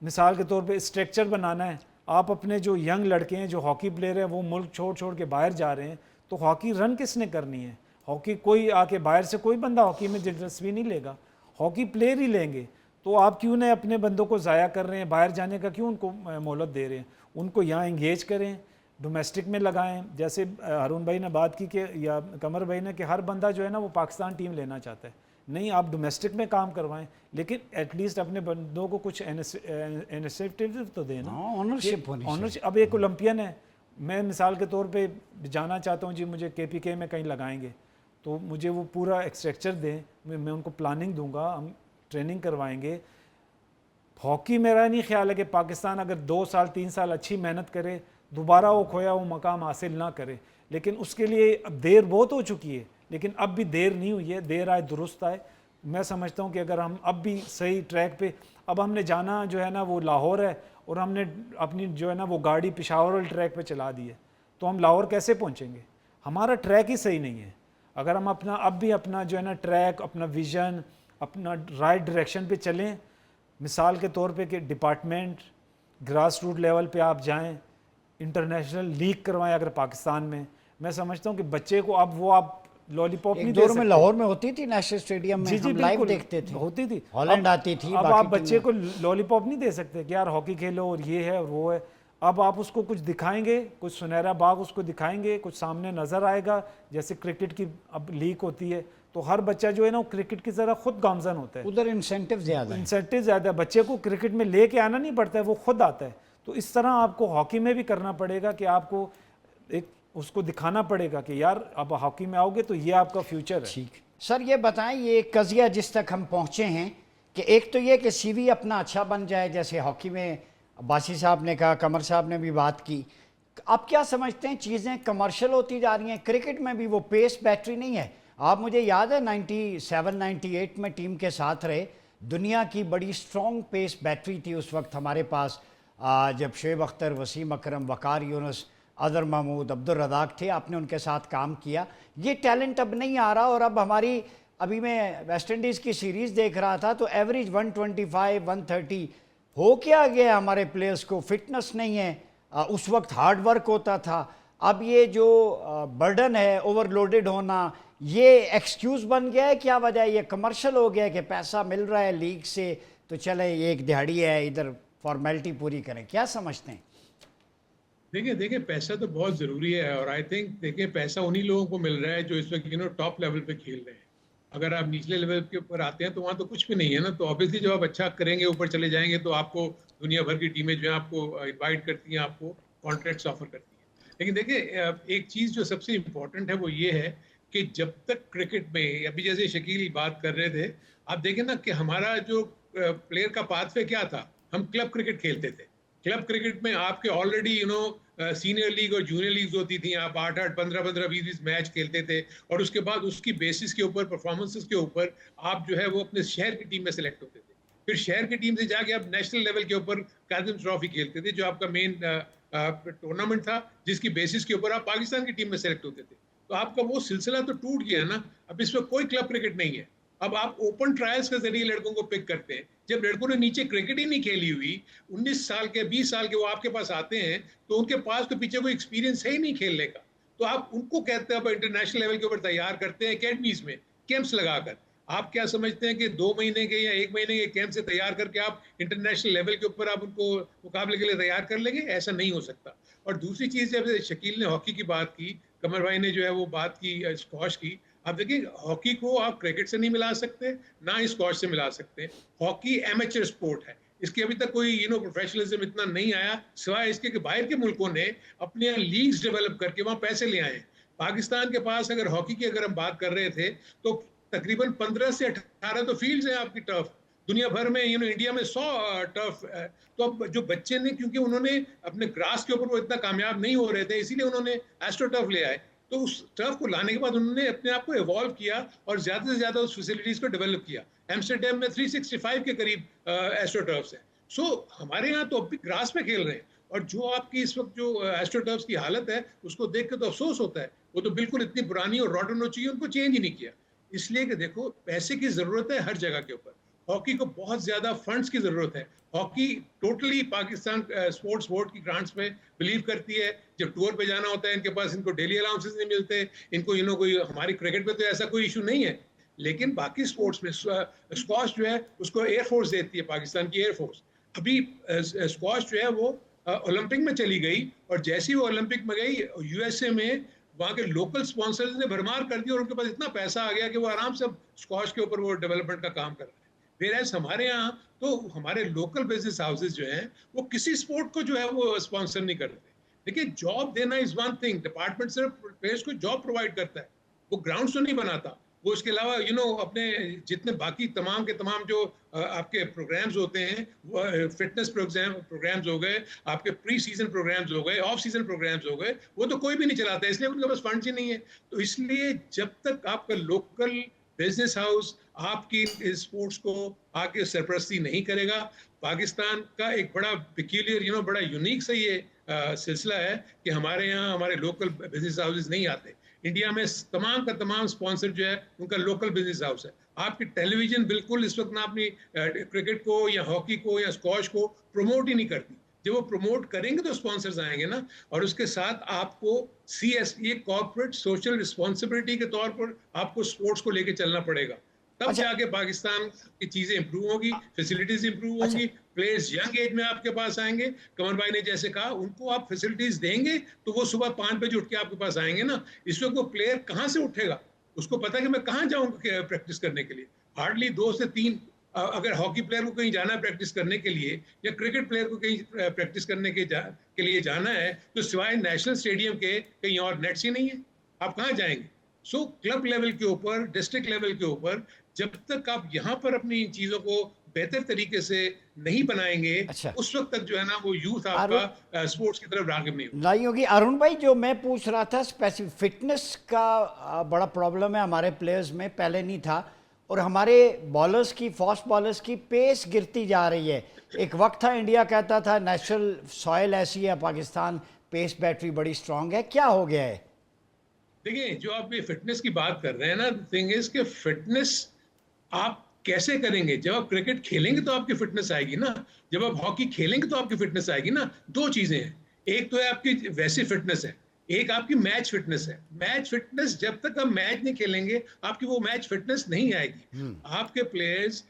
मिसाल के तौर पे स्ट्रक्चर बनाना है, आप अपने जो यंग लड़के हैं जो हॉकी प्लेयर हैं वो मुल्क छोड़ छोड़ के बाहर जा रहे हैं, तो हॉकी रन किसने करनी है? हॉकी कोई आके बाहर से कोई बंदा हॉकी में दिलचस्पी नहीं लेगा, हॉकी प्लेयर ही लेंगे। तो आप क्यों नहीं अपने बंदों को ज़ाया कर रहे हैं, बाहर जाने का क्यों उनको मोहलत दे रहे हैं? उनको यहाँ इंगेज करें, डोमेस्टिक में लगाएं। जैसे हारून भाई ने बात की कि, या कमर भाई ने, कि हर बंदा जो है ना वो पाकिस्तान टीम लेना चाहता है। नहीं, आप डोमेस्टिक में काम करवाएं, लेकिन एटलीस्ट अपने बंदों को कुछ इनिशिएटिव तो दें ना, ऑनरशिप होनी चाहिए। ऑनरशिप। अब एक ओलंपियन है, मैं मिसाल के तौर पे जाना चाहता हूँ जी, मुझे KPK में कहीं लगाएंगे, तो मुझे वो पूरा स्ट्रक्चर दें, मैं उनको प्लानिंग दूंगा, हम ट्रेनिंग करवाएंगे। हॉकी मेरा नहीं ख्याल है कि पाकिस्तान अगर 2 साल 3 साल अच्छी मेहनत करे, दोबारा वो खोया वो मकाम हासिल ना करे, लेकिन उसके लिए अब देर बहुत हो चुकी है। लेकिन अब भी देर नहीं हुई है, देर आए दुरुस्त आए। मैं समझता हूँ कि अगर हम अब भी सही ट्रैक पे, अब हमने जाना जो है ना वो लाहौर है, और हमने अपनी जो है ना वो गाड़ी पेशावर वाले ट्रैक पे चला दी है, तो हम लाहौर कैसे पहुँचेंगे? हमारा ट्रैक ही सही नहीं है। अगर हम अपना अब भी अपना जो है ना ट्रैक, अपना विजन, अपना राइट डायरेक्शन पे चलें, मिसाल के तौर पे कि डिपार्टमेंट ग्रास रूट लेवल पे आप जाएं, इंटरनेशनल लीग करवाएं अगर पाकिस्तान में, मैं समझता हूँ कि बच्चे को अब वो आप लॉलीपॉप नहीं एक दे दौर सकते। में लाहौर में होती थी नेशनल स्टेडियम में, जी जी हम लाइव बिल्कुल देखते थे, होती थी, हॉलैंड आती थी। अब बाकी आप बच्चे टीमें- को लॉलीपॉप नहीं दे सकते कि यार हॉकी खेलो और ये है और वो है। अब आप उसको कुछ दिखाएंगे, कुछ सुनहरा बाग उसको दिखाएंगे, कुछ सामने नज़र आएगा। जैसे क्रिकेट की अब लीग होती है, तो हर बच्चा जो है ना वो क्रिकेट की तरह खुद गामजन होता है, उधर इंसेंटिव ज़्यादा है। इंसेंटिव ज़्यादा है, बच्चे को क्रिकेट में लेके आना नहीं पड़ता है, वो खुद आता है। तो इस तरह आपको हॉकी में भी करना पड़ेगा कि आपको एक उसको दिखाना पड़ेगा कि यार अब हॉकी में आओगे तो ये आपका फ्यूचर है। ठीक सर, ये बताएं, ये कज़िया जिस तक हम पहुँचे हैं कि एक तो ये कि CV अपना अच्छा बन जाए, जैसे हॉकी में बासी साहब ने कहा, कमर साहब ने भी बात की। आप क्या समझते हैं, चीज़ें कमर्शियल होती जा रही हैं? क्रिकेट में भी वो पेस बैटरी नहीं है। आप, मुझे याद है 97-98 में टीम के साथ रहे, दुनिया की बड़ी स्ट्रॉन्ग पेस बैटरी थी उस वक्त हमारे पास, जब शुएब अख्तर, वसीम अकरम, वकार यूनुस, अदर महमूद, अब्दुल रज़ाक थे, आपने उनके साथ काम किया। ये टैलेंट अब नहीं आ रहा, और अब हमारी, अभी मैं वेस्ट इंडीज़ की सीरीज़ देख रहा था तो एवरेज 125-130 हो क्या गया हमारे प्लेयर्स को, फिटनेस नहीं है। उस वक्त हार्ड वर्क होता था। अब ये जो बर्डन है, ओवरलोडेड होना, ये एक्सक्यूज़ बन गया है? क्या वजह है? ये कमर्शियल हो गया है कि पैसा मिल रहा है लीग से, तो चले ये एक दिहाड़ी है, इधर फॉर्मेलिटी पूरी करें। क्या समझते हैं? देखिए पैसा तो बहुत ज़रूरी है, और आई थिंक देखिए पैसा उन्हीं लोगों को मिल रहा है जो इस वक्त टॉप लेवल पे खेल रहे हैं। अगर आप निचले लेवल के ऊपर आते हैं तो वहाँ तो कुछ भी नहीं है ना। तो ऑब्वियसली जब आप अच्छा करेंगे, ऊपर चले जाएंगे, तो आपको दुनिया भर की टीमें जो है आपको इनवाइट करती हैं, आपको कॉन्ट्रैक्ट्स ऑफर करती हैं। लेकिन देखिए एक चीज़ जो सबसे इम्पोर्टेंट है वो ये है कि जब तक क्रिकेट में, अभी जैसे शकील बात कर रहे थे, आप देखें ना कि हमारा जो प्लेयर का पाथवे क्या था, हम क्लब क्रिकेट खेलते थे। क्लब क्रिकेट में आपके ऑलरेडी सीनियर लीग और जूनियर लीग्स होती थी, आप 8-8, 15-15, 20-20 मैच खेलते थे, और उसके बाद उसकी बेसिस के ऊपर, परफॉर्मेंसेस के ऊपर आप जो है वो अपने शहर की टीम में सेलेक्ट होते थे। फिर शहर की टीम से जाके आप नेशनल लेवल के ऊपर कासिम ट्रॉफी खेलते थे, जो आपका मेन टूर्नामेंट था, जिसकी बेसिस के ऊपर आप पाकिस्तान की टीम में सेलेक्ट होते थे। तो आपका वो सिलसिला तो टूट गया ना। अब इसमें कोई क्लब क्रिकेट नहीं है। अब आप ओपन ट्रायल्स के जरिए लड़कों को पिक करते हैं। जब लड़कों ने नीचे क्रिकेट ही नहीं खेली हुई, 19 साल के, 20 साल के, वो आपके पास आते हैं, तो उनके पास तो पीछे कोई एक्सपीरियंस है ही नहीं खेलने का। तो आप उनको कहते हैं, आप इंटरनेशनल लेवल के ऊपर तैयार करते हैं अकेडमीज में कैंप्स लगाकर। आप क्या समझते हैं कि 2 महीने के या 1 महीने के कैंप से तैयार करके आप इंटरनेशनल लेवल के ऊपर आप उनको मुकाबले के लिए तैयार कर लेंगे? ऐसा नहीं हो सकता। और दूसरी चीज़, जब शकील ने हॉकी की बात की, कमर भाई ने जो है वो बात की स्क्वॉश की, आप देखिए हॉकी को आप क्रिकेट से नहीं मिला सकते, ना ही स्क्वॉश से मिला सकते। हॉकी एमेचर स्पोर्ट है, इसके अभी तक कोई प्रोफेशनलिज्म इतना नहीं आया, सिवाय इसके कि बाहर के मुल्कों ने अपने यहाँ लीग्स डेवलप करके वहाँ पैसे ले आए। पाकिस्तान के पास अगर हॉकी की अगर हम बात कर रहे थे तो तकरीबन 15 से 18 तो फील्ड्स हैं आपकी टर्फ। दुनिया भर में इंडिया में 100 टर्फ। तो अब जो बच्चे ने, क्योंकि उन्होंने अपने ग्रास के ऊपर वो इतना कामयाब नहीं हो रहे थे, इसीलिए उन्होंने एस्ट्रो टर्फ ले आए। तो उस टर्फ को लाने के बाद उन्होंने अपने आप को इवॉल्व किया और ज्यादा से ज्यादा उस फैसिलिटीज को डेवलप किया। एम्स्टरडेम में 365 के करीब एस्ट्रो टर्फ्स हैं। सो हमारे यहाँ तो अब भी ग्रास पे खेल रहे हैं, और जो आपकी इस वक्त जो एस्ट्रो टर्फ्स की हालत है उसको देख के तो अफसोस होता है। वो तो बिल्कुल इतनी पुरानी और रॉटन हो चाहिए, उनको चेंज ही नहीं किया। इसलिए कि देखो, पैसे की जरूरत है हर जगह के ऊपर। हॉकी को बहुत ज्यादा फंड्स की जरूरत है। Hockey totally Pakistan sports board की ग्रांट्स में बिलीव करती है। जब टूर पे जाना होता है इनके पास, इनको डेली अलाउंसेस नहीं मिलते, इनको कोई, हमारी क्रिकेट में तो ऐसा कोई इशू नहीं है, लेकिन बाकी स्पोर्ट्स में स्क्वाश जो है उसको एयरफोर्स देती है, पाकिस्तान की एयरफोर्स। अभी स्क्वाश जो है वो ओलंपिक में चली गई, और जैसे ही वो ओलंपिक में गई, यूएसए में वहाँ के लोकल स्पॉन्सर्स ने भरमार कर दी और उनके पास इतना पैसा आ गया कि वो आराम से स्क्वाश के ऊपर वो डेवलपमेंट का काम कर रहे हैं। वेयरएज हमारे यहाँ तो हमारे लोकल बिजनेस हाउसेज जो हैं वो किसी स्पोर्ट को जो है वो स्पॉन्सर नहीं करते। देखिए, जॉब देना इज वन थिंग, डिपार्टमेंट सिर्फ प्लेयर्स को जॉब प्रोवाइड करता है, वो ग्राउंड्स तो नहीं बनाता। वो इसके अलावा अपने जितने बाकी तमाम के तमाम जो आपके प्रोग्राम्स होते हैं, वो फिटनेस प्रोग्राम्स हो गए, आपके प्री सीजन प्रोग्राम्स हो गए, ऑफ सीजन प्रोग्राम्स हो गए, वो तो कोई भी नहीं चलाता, इसलिए उनके पास फंड्स ही नहीं है। तो इसलिए जब तक आपका लोकल बिजनेस हाउस आपकी स्पोर्ट्स को आके सरपरस्ती नहीं करेगा, पाकिस्तान का एक बड़ा पिक्यूलियर बड़ा यूनिक सा ये सिलसिला है कि हमारे यहाँ हमारे लोकल बिजनेस हाउसेज नहीं आते। इंडिया में तमाम का तमाम स्पॉन्सर जो है उनका लोकल बिजनेस हाउस है। आपकी टेलीविजन बिल्कुल इस वक्त ना अपनी क्रिकेट को या हॉकी को या स्क्वॉश को प्रमोट ही नहीं करती। जब वो प्रमोट करेंगे तो स्पॉन्सर्स आएंगे ना, और उसके साथ आपको ये कॉर्पोरेट सोशल रिस्पॉन्सिबिलिटी के तौर पर आपको स्पोर्ट्स को लेके चलना पड़ेगा। तब अच्छा। जाके पाकिस्तान की चीजें इंप्रूव होगी, फैसिलिटीज इंप्रूव होंगी, प्लेयर्स यंग एज में आपके पास आएंगे। कमर भाई ने जैसे कहा, उनको आप फैसिलिटीज देंगे तो वो सुबह 5 बजे उठ के आपके पास आएंगे ना। इस वक्त वो प्लेयर कहाँ से उठेगा? उसको पता है कि मैं कहाँ जाऊंगा प्रैक्टिस करने के लिए। हार्डली 2 से 3, अगर हॉकी प्लेयर को कहीं जाना है प्रैक्टिस करने के लिए, या क्रिकेट प्लेयर को कहीं प्रैक्टिस करने के लिए जाना है, तो सिवाय नेशनल स्टेडियम के कहीं और नेट्स ही नहीं है, आप कहाँ जाएंगे? सो क्लब लेवल के ऊपर, डिस्ट्रिक्ट लेवल के ऊपर, जब तक आप यहाँ पर अपनी चीजों को बेहतर तरीके से नहीं बनाएंगे, अच्छा। उस वक्त तक जो है ना वो यूथ आपका स्पोर्ट्स की तरफ राग़िब नहीं होगा। नहीं होगी। अरुण भाई, जो मैं पूछ रहा था, स्पेसिफिक फिटनेस का बड़ा प्रॉब्लम है हमारे प्लेयर्स में, पहले नहीं था, और हमारे बॉलर्स की, फास्ट बॉलर्स की पेस गिरती जा रही है। एक वक्त था इंडिया कहता था नेचुरल सॉइल ऐसी है, पाकिस्तान पेस बैटरी बड़ी स्ट्रांग है, क्या हो गया है? देखिए, जो आप ये फिटनेस की बात कर रहे हैं ना, थिंग इज कि फिटनेस आप कैसे करेंगे? जब आप क्रिकेट खेलेंगे तो आपकी फिटनेस आएगी ना, जब आप हॉकी खेलेंगे तो आपकी फिटनेस आएगी ना। 2 चीजें हैं, एक तो है आपकी वैसी फिटनेस है, एक आपकी मैच फिटनेस है। मैच फिटनेस, जब तक आप मैच नहीं खेलेंगे आपकी वो मैच फिटनेस नहीं आएगी। आपके प्लेयर्स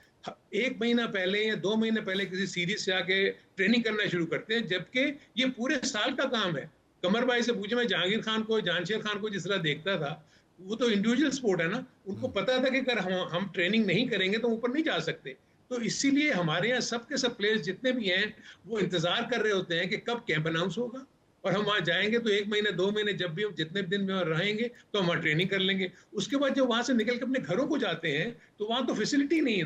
1 महीना पहले या 2 महीने पहले किसी सीरीज से आके ट्रेनिंग करना शुरू करते हैं, जबकि ये पूरे साल का काम है। कमर भाई से पूछे, मैं जहांगीर खान को, जानशेर खान को जिस तरह देखता था, वो तो इंडिविजुअल स्पोर्ट है ना, उनको पता था कि अगर हम ट्रेनिंग नहीं करेंगे तो ऊपर नहीं जा सकते। तो इसीलिए हमारे यहाँ सब के सब प्लेयर्स जितने भी हैं वो इंतजार कर रहे होते हैं कि कब कैंप अनाउंस होगा, और हम वहाँ जाएंगे तो 1 महीने 2 महीने जब भी हम जितने दिन में रहेंगे तो हम वहाँ ट्रेनिंग कर लेंगे। उसके बाद जब वहाँ से निकल के अपने घरों को जाते हैं तो वहाँ तो फैसिलिटी नहीं है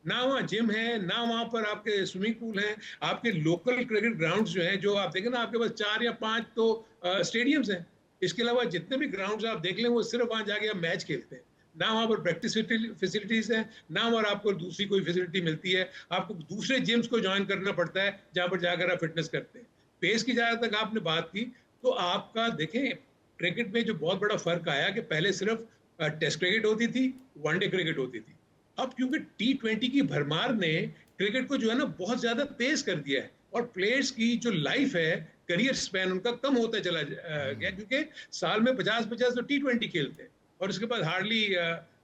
ना वहाँ जिम है, ना वहाँ पर आपके स्विमिंग पूल है। आपके लोकल क्रिकेट ग्राउंड्स जो हैं, जो आप देखें ना, आपके पास 4 या 5 तो स्टेडियम्स हैं। इसके अलावा जितने भी ग्राउंड्स आप देख लें, वो सिर्फ वहाँ जाके आप मैच खेलते हैं। ना वहाँ पर प्रैक्टिस फैसिलिटीज है, ना वहाँ आपको दूसरी कोई फैसिलिटी मिलती है। आपको दूसरे जिम्स को ज्वाइन करना पड़ता है जहाँ पर जाकर आप फिटनेस करते हैं। पेस की जहाँ तक आपने बात की, तो आपका देखें, क्रिकेट में जो बहुत बड़ा फर्क आया कि पहले सिर्फ टेस्ट क्रिकेट होती थी, वनडे क्रिकेट होती थी। अब क्योंकि T20 की भरमार ने क्रिकेट को जो है ना बहुत ज्यादा तेज कर दिया है, और प्लेयर्स की जो लाइफ है, करियर स्पैन उनका कम होता चला गया, क्योंकि साल में 50-50 तो T20 खेलते हैं, और उसके बाद हार्डली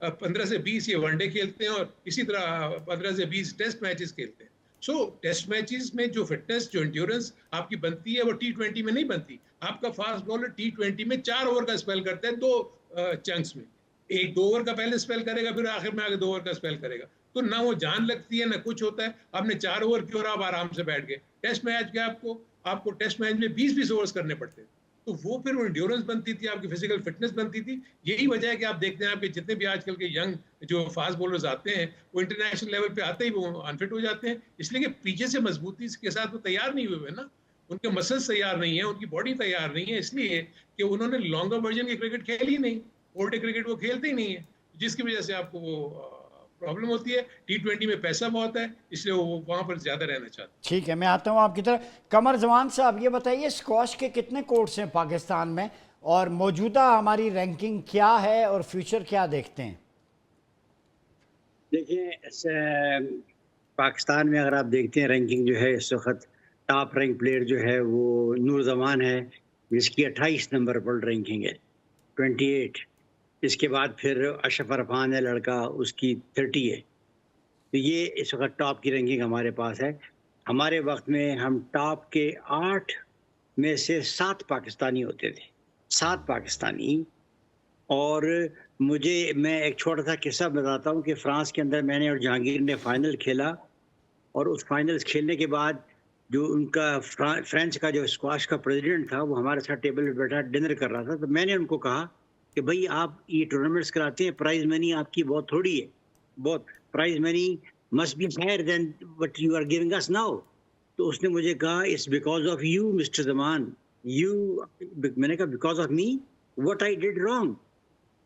15 से 20 ये वनडे खेलते हैं, और इसी तरह 15 से 20 टेस्ट मैचेस खेलते हैं। सो टेस्ट मैचेस में जो फिटनेस, जो एंड्योरेंस आपकी बनती है, वो T20 में नहीं बनती। आपका फास्ट बॉलर T20 में 4 ओवर का स्पेल करता है, 2 चंक्स में। 1 2 ओवर का पहले स्पेल करेगा, फिर आखिर में आगे 2 ओवर का स्पेल करेगा। तो ना वो जान लगती है ना कुछ होता है। आपने 4 ओवर किए और आप आराम से बैठ गए। टेस्ट मैच के आपको टेस्ट मैच में 20-20 ओवर्स करने पड़ते हैं, तो वो फिर एंड्योरेंस बनती थी, आपकी फिजिकल फिटनेस बनती थी। यही वजह है कि आप देखते हैं आपके जितने भी आजकल के यंग जो फास्ट बॉलर्स आते हैं वो इंटरनेशनल लेवल पे आते ही वो अनफिट हो जाते हैं, इसलिए कि पीछे से मजबूती के साथ वो तैयार नहीं हुए ना, उनके मसल्स तैयार नहीं है, उनकी बॉडी तैयार नहीं है, इसलिए कि उन्होंने लॉन्गर वर्जन की क्रिकेट खेली ही नहीं, ओल्ड क्रिकेट वो खेलते ही नहीं है, जिसकी वजह से आपको वो प्रॉब्लम होती है। T20 में पैसा बहुत है, इसलिए वो वहां पर ज्यादा रहना चाहते हैं। ठीक है, मैं आता हूँ आपकी तरफ। कमर जमान साहब, ये बताइए स्क्वाश के कितने कोर्ट्स हैं पाकिस्तान में, और मौजूदा हमारी रैंकिंग क्या है और फ्यूचर क्या देखते हैं? देखिए, पाकिस्तान में अगर आप देखते हैं रैंकिंग जो है इस वक्त टॉप रैंक प्लेयर जो है वो नूर जमान है, जिसकी 28 नंबर वर्ल्ड रैंकिंग है, 28। इसके बाद फिर अशरफ अरफान है लड़का, उसकी 30 है। तो ये इस वक्त टॉप की रैंकिंग हमारे पास है। हमारे वक्त में हम टॉप के 8 में से 7 पाकिस्तानी होते थे, 7 पाकिस्तानी। और मैं एक छोटा सा किस्सा बताता हूँ कि फ्रांस के अंदर मैंने और जहांगीर ने फाइनल खेला, और उस फाइनल खेलने के बाद जो उनका फ्रेंच का जो स्क्वाश का प्रेसिडेंट था वो हमारे साथ टेबल पे बैठा डिनर कर रहा था। तो मैंने उनको कहा कि भाई आप ये टूर्नामेंट्स कराते हैं, प्राइज मनी आपकी बहुत थोड़ी है, बहुत prize money must be higher than what you are giving us now. तो उसने मुझे कहा it's because of you mister Zaman, मैंने कहा because of me, what I did wrong?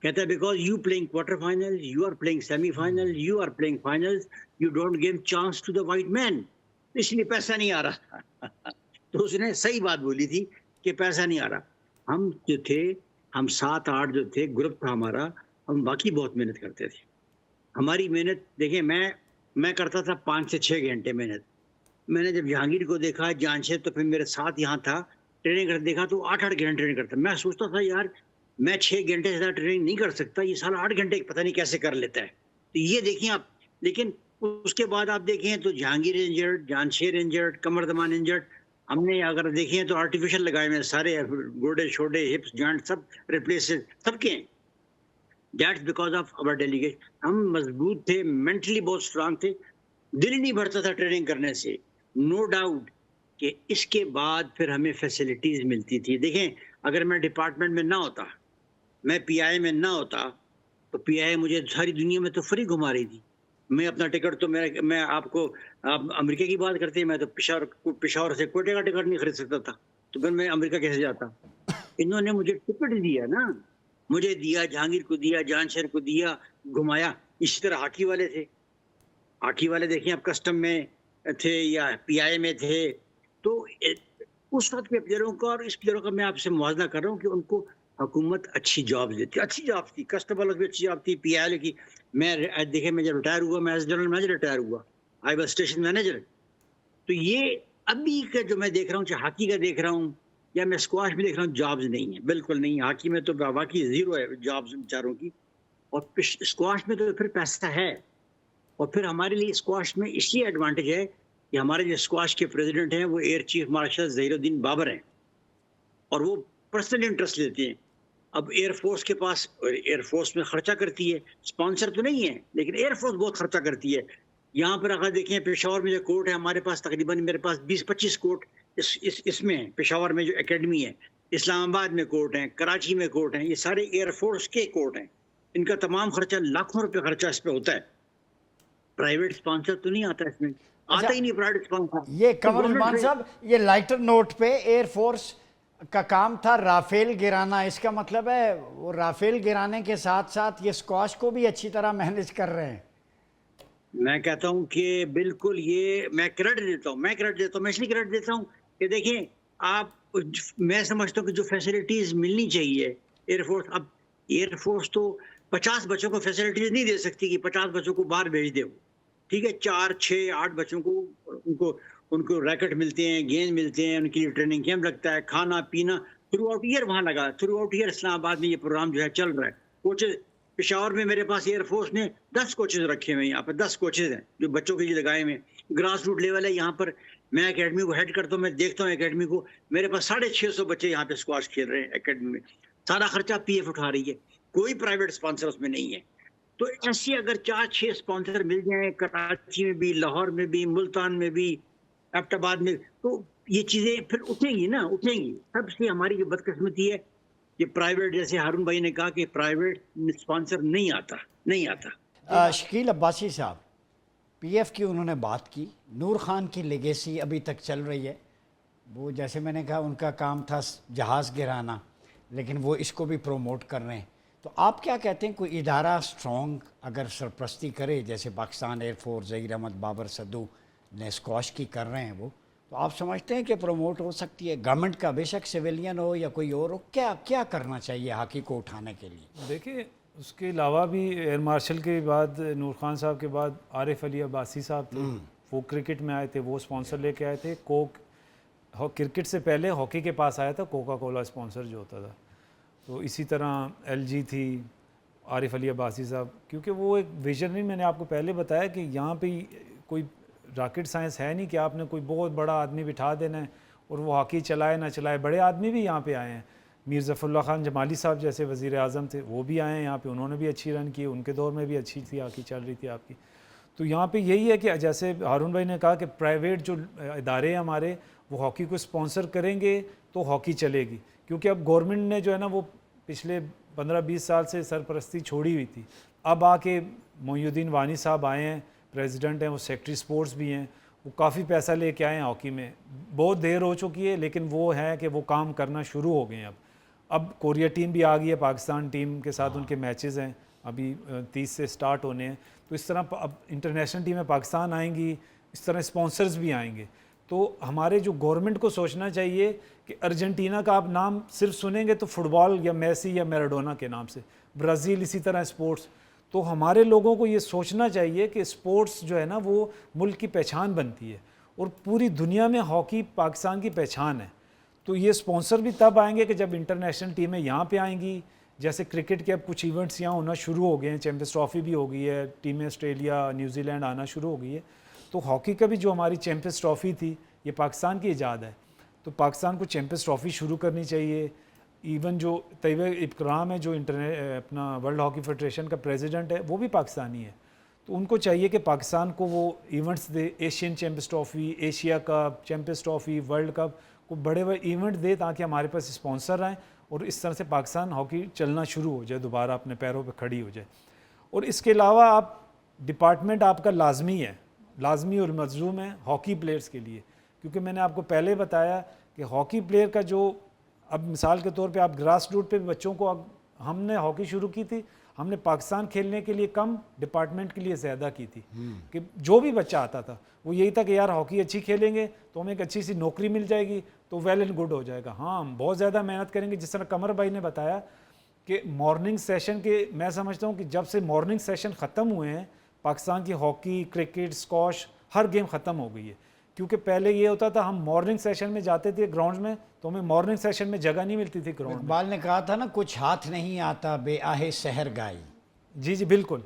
कहता है because you playing quarter final, you are playing semifinal, you are playing finals, you don't give chance to the white man, इसलिए पैसा नहीं आ रहा। तो उसने सही बात बोली थी कि पैसा नहीं आ रहा। हम जो थे, हम 7-8 जो थे, ग्रुप था हमारा, हम बाकी बहुत मेहनत करते थे। हमारी मेहनत देखिए, मैं करता था 5 से 6 घंटे मेहनत। मैंने जब जहांगीर को देखा, जानशेद तो फिर मेरे साथ यहाँ था, ट्रेनिंग करते देखा तो 8-8 घंटे ट्रेनिंग करता। मैं सोचता था यार मैं 6 घंटे से ज़्यादा ट्रेनिंग नहीं कर सकता, ये साला 8 घंटे पता नहीं कैसे कर लेता है। तो ये देखिए आप। लेकिन उसके बाद आप देखें तो जहांगीर इंजर्ड, जानशेर इंजर्ड, कमर जमान इंजर्ड। हमने अगर देखें तो आर्टिफिशियल लगाए हुए सारे, गोडे छोड़े, हिप्स जॉइंट सब रिप्लेसेड सबके हैं। That's because of our delegate. हम मजबूत थे, मेंटली बहुत स्ट्रांग थे, दिल ही नहीं भरता था ट्रेनिंग करने से। नो डाउट कि इसके बाद फिर हमें फैसिलिटीज मिलती थी। देखें, अगर मैं डिपार्टमेंट में ना होता, मैं पीआई में ना होता, तो पीआई मुझे सारी दुनिया में तो फ्री घुमा रही थी। मैं अपना टिकट तो मैं आपको, आप अमेरिका की बात करते हैं, मैं तो पेशावर से कोटे का टिकट नहीं खरीद सकता था, तो फिर मैं अमेरिका कैसे जाता? इन्होंने मुझे टिकट दिया ना, मुझे दिया, जहांगीर को दिया, जानशेर को दिया, घुमाया। इसी तरह हॉकी वाले थे, हॉकी वाले देखिए आप कस्टम में थे या पीआई में थे। तो उस वक्त के प्लेयरों का और इस प्लेयरों का मैं आपसे मुआवजा कर रहा हूँ कि उनको हुकूमत अच्छी जॉब देती, अच्छी जॉब थी, कस्टम वालों की अच्छी जॉब थी, पीआई की। मैं देखिए, मैं जब रिटायर हुआ, मैं एज जनरल मैनेजर रिटायर हुआ, आई वाज स्टेशन मैनेजर। तो ये अभी का जो मैं देख रहा हूँ, चाहे हॉकी का देख रहा हूँ या मैं स्क्वाश में देख रहा हूँ, जॉब्स नहीं है, बिल्कुल नहीं। हॉकी में तो बाकी जीरो है जॉब्स बेचारों की, और स्क्वाश में तो फिर पैसा है। और फिर हमारे लिए स्क्वाश में इसलिए एडवांटेज है कि हमारे जो स्क्वाश के प्रेसिडेंट हैं वो air chief marshal Zahiruddin Babar हैं, और वो पर्सनल इंटरेस्ट लेते हैं। अब एयरफोर्स के पास, एयरफोर्स में खर्चा करती है, स्पॉन्सर तो नहीं है, लेकिन एयरफोर्स बहुत खर्चा करती है। यहाँ पर अगर देखें, पेशावर में जो कोर्ट है हमारे पास, तकरीबन मेरे पास 20-25 कोर्ट इसमें है। पेशावर में जो एकेडमी है, इस्लामाबाद में कोर्ट हैं, कराची में कोर्ट हैं, ये सारे एयरफोर्स के कोर्ट हैं। इनका तमाम खर्चा, लाखों रुपए खर्चा इस पे होता है। प्राइवेट स्पॉन्सर तो नहीं आता इसमें, आता ही नहीं प्राइवेट स्पॉन्सर। ये कमर जमान साहब, ये लाइटर नोट पे एयरफोर्स का काम था राफेल गिराना, इसका मतलब है वो राफेल गिराने के साथ साथ ये स्क्वाश को भी अच्छी तरह मैनेज कर रहे हैं। मैं कहता हूं कि बिल्कुल, ये मैं क्रेडिट देता हूं, मैं इसलिए क्रेडिट देता हूं कि देखें आप, मैं समझता हूं कि जो फैसिलिटीज मिलनी चाहिए एयरफोर्स, अब एयरफोर्स तो 50 बच्चों को फैसिलिटीज नहीं दे सकती कि 50 बच्चों को बाहर भेज दे। ठीक है, 4, 6, 8 बच्चों को उनको रैकेट मिलते हैं, गेंद मिलते हैं, उनके लिए ट्रेनिंग कैंप लगता है, खाना पीना थ्रू आउट ईयर वहाँ लगा, थ्रू आउट ईयर इस्लामाबाद में ये प्रोग्राम जो है चल रहा है। कोचेज पेशावर में मेरे पास एयरफोर्स ने 10 कोचेज रखे हुए हैं, यहाँ पर 10 कोचेज हैं जो बच्चों के लिए लगाए हुए हैं। ग्रास रूट लेवल है यहाँ पर। मैं एकेडमी को हेड करता हूँ, मैं देखता हूँ एकेडमी को, मेरे पास 650 बच्चे यहाँ पे स्क्वाश खेल रहे हैं एकेडमी में। सारा खर्चा पीएफ उठा रही है, कोई प्राइवेट स्पॉन्सर उसमें नहीं है। तो ऐसे अगर 4-6 स्पॉन्सर मिल जाएं, कराची में भी, लाहौर में भी, मुल्तान में भी, एबटाबाद में, तो ये चीजें फिर उठेंगी ना, उठेंगी। सबसे हमारी जो बदकिस्मती है कि प्राइवेट, जैसे हारून भाई ने कहा कि प्राइवेट स्पॉन्सर नहीं आता। शकील अब्बासी साहब, पीएफ की उन्होंने बात की, नूर खान की लेगेसी अभी तक चल रही है। वो जैसे मैंने कहा उनका काम था जहाज़ गिराना, लेकिन वो इसको भी प्रोमोट कर रहे हैं। तो आप क्या कहते हैं, कोई इदारा स्ट्रॉन्ग अगर सरपरस्ती करे, जैसे पाकिस्तान एयरफोर्स, ज़हीर अहमद, बाबर सद्दू ने स्क्वाश की कर रहे हैं वो, तो आप समझते हैं कि प्रमोट हो सकती है? गवर्नमेंट का, बेशक सिविलियन हो या कोई और हो, क्या करना चाहिए हॉकी को उठाने के लिए? देखिए, उसके अलावा भी एयर मार्शल के बाद, नूर खान साहब के बाद आरिफ अली अब्बासी साहब थे, वो क्रिकेट में आए थे, वो स्पॉन्सर लेके आए थे। क्रिकेट से पहले हॉकी के पास आया था कोका कोला स्पॉन्सर जो होता था। तो इसी तरह एलजी थी, आरिफ अली अब्बासी साहब, क्योंकि वो एक विजनरी, मैंने आपको पहले बताया कि यहाँ पे कोई रॉकेट साइंस है नहीं कि आपने कोई बहुत बड़ा आदमी बिठा देना है और वो हॉकी चलाए ना चलाए। बड़े आदमी भी यहाँ पे आए हैं, मीर ज़फ़रुल्लाह खान जमाली साहब जैसे वज़ीर आज़म थे, वो भी आए हैं यहाँ पे, उन्होंने भी अच्छी रन की, उनके दौर में भी अच्छी थी हॉकी चल रही थी आपकी। तो यहाँ पे यही है कि जैसे हारून भाई ने कहा कि प्राइवेट जो इदारे हैं हमारे, वो हॉकी को स्पॉन्सर करेंगे तो हॉकी चलेगी। क्योंकि अब गवर्नमेंट ने जो है ना वो पिछले 15-20 साल से सरपरस्ती छोड़ी हुई थी। अब आके मोइनुद्दीन वानी साहब आए हैं, प्रेसिडेंट हैं, वो सेक्रेटरी स्पोर्ट्स भी हैं, वो काफ़ी पैसा लेके आए हैं हॉकी में। बहुत देर हो चुकी है, लेकिन वो है कि वो काम करना शुरू हो गए हैं। अब कोरिया टीम भी आ गई है, पाकिस्तान टीम के साथ उनके मैचेस हैं, अभी 30 से स्टार्ट होने हैं। तो इस तरह अब इंटरनेशनल टीमें पाकिस्तान आएंगी, इस तरह स्पॉन्सर्स भी आएंगे। तो हमारे जो गवर्नमेंट को सोचना चाहिए कि अर्जेंटीना का आप नाम सिर्फ सुनेंगे तो फुटबॉल या मेसी या मैराडोना के नाम से, ब्राज़ील इसी तरह स्पोर्ट्स। तो हमारे लोगों को ये सोचना चाहिए कि स्पोर्ट्स जो है ना वो मुल्क की पहचान बनती है, और पूरी दुनिया में हॉकी पाकिस्तान की पहचान है। तो ये स्पॉन्सर भी तब आएंगे कि जब इंटरनेशनल टीमें यहाँ पे आएंगी। जैसे क्रिकेट के अब कुछ इवेंट्स यहाँ होना शुरू हो गए हैं, चैम्पियंस ट्रॉफी भी हो गई है, टीमें ऑस्ट्रेलिया, न्यूजीलैंड आना शुरू हो गई है। तो हॉकी का भी जो हमारी चैम्पियंस ट्रॉफी थी, ये पाकिस्तान की ईजाद है। तो पाकिस्तान को चैम्पियंस ट्रॉफी शुरू करनी चाहिए। इवन जो तैयब इकराम है, जो अपना वर्ल्ड हॉकी फेडरेशन का प्रेसिडेंट है, वो भी पाकिस्तानी है। तो उनको चाहिए कि पाकिस्तान को वो इवेंट्स दे, Asian Champions Trophy, Asia Cup, Champions Trophy, World Cup को बड़े बड़े इवेंट दे, ताकि हमारे पास स्पॉन्सर आएँ और इस तरह से पाकिस्तान हॉकी चलना शुरू हो जाए, दोबारा अपने पैरों पे खड़ी हो जाए। और इसके अलावा आप डिपार्टमेंट आपका लाजमी और मज़लूम है हॉकी प्लेयर्स के लिए। क्योंकि मैंने आपको पहले बताया कि हॉकी प्लेयर का जो, अब मिसाल के तौर पे आप ग्रास रूट पे बच्चों को, हमने हॉकी शुरू की थी, हमने पाकिस्तान खेलने के लिए कम, डिपार्टमेंट के लिए ज़्यादा की थी। कि जो भी बच्चा आता था वो यही था कि यार हॉकी अच्छी खेलेंगे तो हमें एक अच्छी सी नौकरी मिल जाएगी, तो वेल एंड गुड हो जाएगा। हाँ, हम बहुत ज़्यादा मेहनत करेंगे। जिस तरह कमर भाई ने बताया कि मॉर्निंग सेशन के, मैं समझता हूँ कि जब से मॉर्निंग सेशन ख़त्म हुए हैं, पाकिस्तान की हॉकी, क्रिकेट, स्क्वॉश, हर गेम ख़त्म हो गई है। क्योंकि पहले ये होता था, हम मॉर्निंग सेशन में जाते थे ग्राउंड में, तो हमें मॉर्निंग सेशन में जगह नहीं मिलती थी ग्राउंड में। इकबाल ने कहा था ना, कुछ हाथ नहीं आता बेआहे सहर गाई। जी जी बिल्कुल,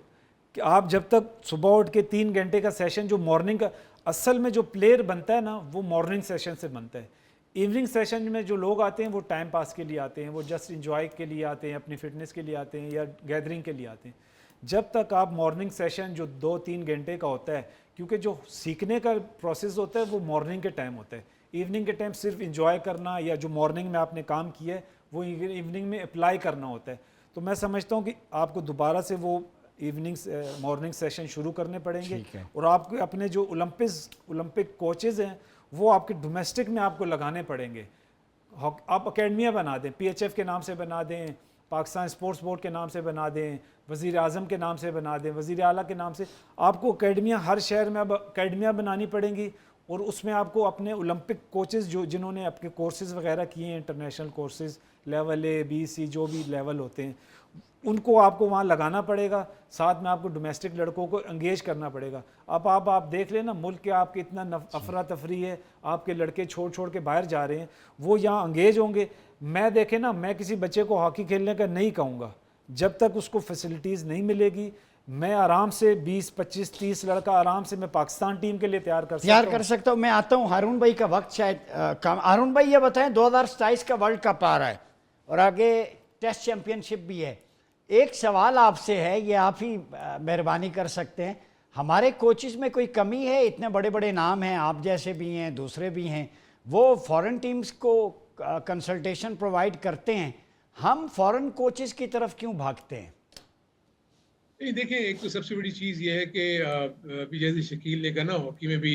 कि आप जब तक सुबह उठ के 3 घंटे का सेशन, जो मॉर्निंग का, असल में जो प्लेयर बनता है ना वो मॉर्निंग सेशन से बनता है। इवनिंग सेशन में जो लोग आते हैं वो टाइम पास के लिए आते हैं, वो जस्ट इंजॉय के लिए आते हैं, अपनी फिटनेस के लिए आते हैं, या गैदरिंग के लिए आते हैं। जब तक आप मॉर्निंग सेशन जो 2-3 घंटे का होता है, क्योंकि जो सीखने का प्रोसेस होता है वो मॉर्निंग के टाइम होता है। इवनिंग के टाइम सिर्फ इंजॉय करना, या जो मॉर्निंग में आपने काम किया है वो इवनिंग में अप्लाई करना होता है। तो मैं समझता हूँ कि आपको दोबारा से वो मॉर्निंग सेशन शुरू करने पड़ेंगे। और आपको अपने जो ओलंपिक कोचेज़ हैं वो आपके डोमेस्टिक में आपको लगाने पड़ेंगे। आप अकेडमियाँ बना दें, PHF के नाम से बना दें, पाकिस्तान स्पोर्ट्स बोर्ड के नाम से बना दें, वज़ीर आज़म के नाम से बना दें, वज़ीर आला के नाम से। आपको अकेडमियाँ, हर शहर में अब अकेडमियाँ बनानी पड़ेंगी, और उसमें आपको अपने ओलंपिक कोचेज़ जिन्होंने अपने कोर्सेज़ वगैरह किए हैं, international courses, level A, B, C जो भी लेवल होते हैं, उनको आपको वहाँ लगाना पड़ेगा। साथ में आपको डोमेस्टिक लड़कों को एंगेज करना पड़ेगा। अब आप देख लेना, मुल्क के आपके इतना अफरा तफरी है, आपके लड़के छोड़ के बाहर जा रहे हैं, वो यहाँ एंगेज होंगे। मैं देखे ना, मैं किसी बच्चे को हॉकी खेलने का नहीं कहूँगा जब तक उसको फैसिलिटीज़ नहीं मिलेगी। मैं आराम से 20, 25, 30 लड़का आराम से मैं पाकिस्तान टीम के लिए तैयार कर सकता हूँ। मैं आता हूँ, हारून भाई का वक्त शायद कम। हारून भाई ये बताएं, 2027 का वर्ल्ड कप आ रहा है और आगे टेस्ट चैंपियनशिप भी है, एक सवाल आपसे है, ये आप ही मेहरबानी कर सकते हैं, हमारे कोचेस में कोई कमी है? इतने बड़े बड़े नाम हैं, आप जैसे भी हैं, दूसरे भी हैं, वो फॉरेन टीम्स को कंसल्टेशन प्रोवाइड करते हैं, हम फॉरेन कोचेस की तरफ क्यों भागते हैं? नहीं, देखिए, एक तो सबसे बड़ी चीज़ ये है कि अभी जैसे शकील ने कहा ना, हॉकी में भी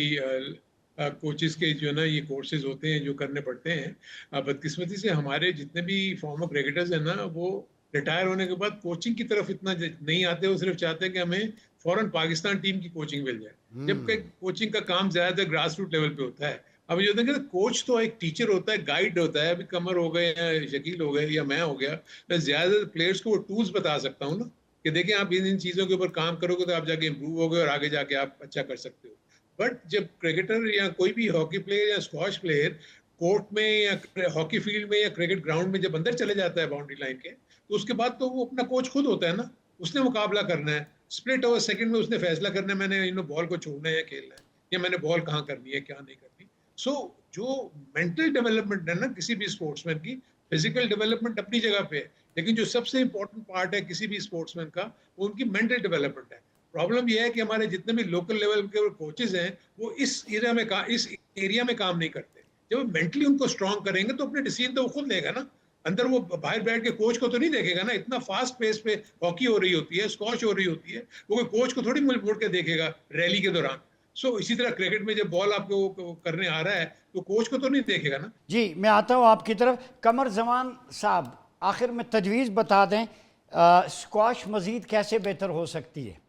कोचेस के जो है ना ये कोर्सेज होते हैं जो करने पड़ते हैं। बदकिस्मती से हमारे जितने भी फॉर्मर क्रिकेटर्स हैं ना, वो रिटायर होने के बाद कोचिंग की तरफ इतना नहीं आते। वो सिर्फ चाहते हैं कि हमें फौरन पाकिस्तान टीम की कोचिंग मिल जाए, जबकि कोचिंग का काम ज़्यादातर ग्रास रूट लेवल पे होता है। अब जो देखें, कोच तो एक टीचर होता है, गाइड होता है। अभी कमर हो गए या शकील हो गए या मैं हो गया, मैं ज़्यादातर प्लेयर्स को वो टूल्स बता सकता हूँ ना, कि देखें आप इन चीज़ों के ऊपर काम करोगे तो आप जाके इम्प्रूव होगे और आगे जाके आप अच्छा कर सकते हो। बट जब क्रिकेटर या कोई भी हॉकी प्लेयर या स्क्वॉश प्लेयर कोर्ट में या हॉकी फील्ड में या क्रिकेट ग्राउंड में जब अंदर चले जाता है बाउंड्री लाइन के, तो उसके बाद तो वो अपना कोच खुद होता है ना। उसने मुकाबला करना है, स्प्लिट ओवर सेकंड में उसने फैसला करना है, मैंने बॉल को छोड़ना है या खेलना है, या मैंने बॉल कहाँ करनी है क्या नहीं करनी। सो जो मेंटल डेवलपमेंट है ना किसी भी स्पोर्ट्समैन की, फिजिकल डेवलपमेंट अपनी जगह पे है, लेकिन जो सबसे इंपॉर्टेंट पार्ट है किसी भी स्पोर्ट्समैन का, वो उनकी मेंटल डेवलपमेंट है। प्रॉब्लम यह है कि हमारे जितने भी लोकल लेवल के कोचेज हैं, वो इस एरिया में काम नहीं करते। जब मेंटली उनको स्ट्रांग करेंगे तो अपने डिसीजन तो वो खुद लेगा ना। अंदर वो बाहर बैठ के कोच को तो नहीं देखेगा ना। इतना फास्ट पेस पे हॉकी हो रही होती है, स्क्वॉश हो रही होती है, वो कोई कोच को थोड़ी मुड़ के देखेगा रैली के दौरान। इसी तरह क्रिकेट में जब बॉल आपको करने आ रहा है तो कोच को तो नहीं देखेगा ना। जी, मैं आता हूँ आपकी तरफ। कमर जमान साहब, आखिर में तजवीज़ बता दें, स्क्वॉश मज़ीद कैसे बेहतर हो सकती है?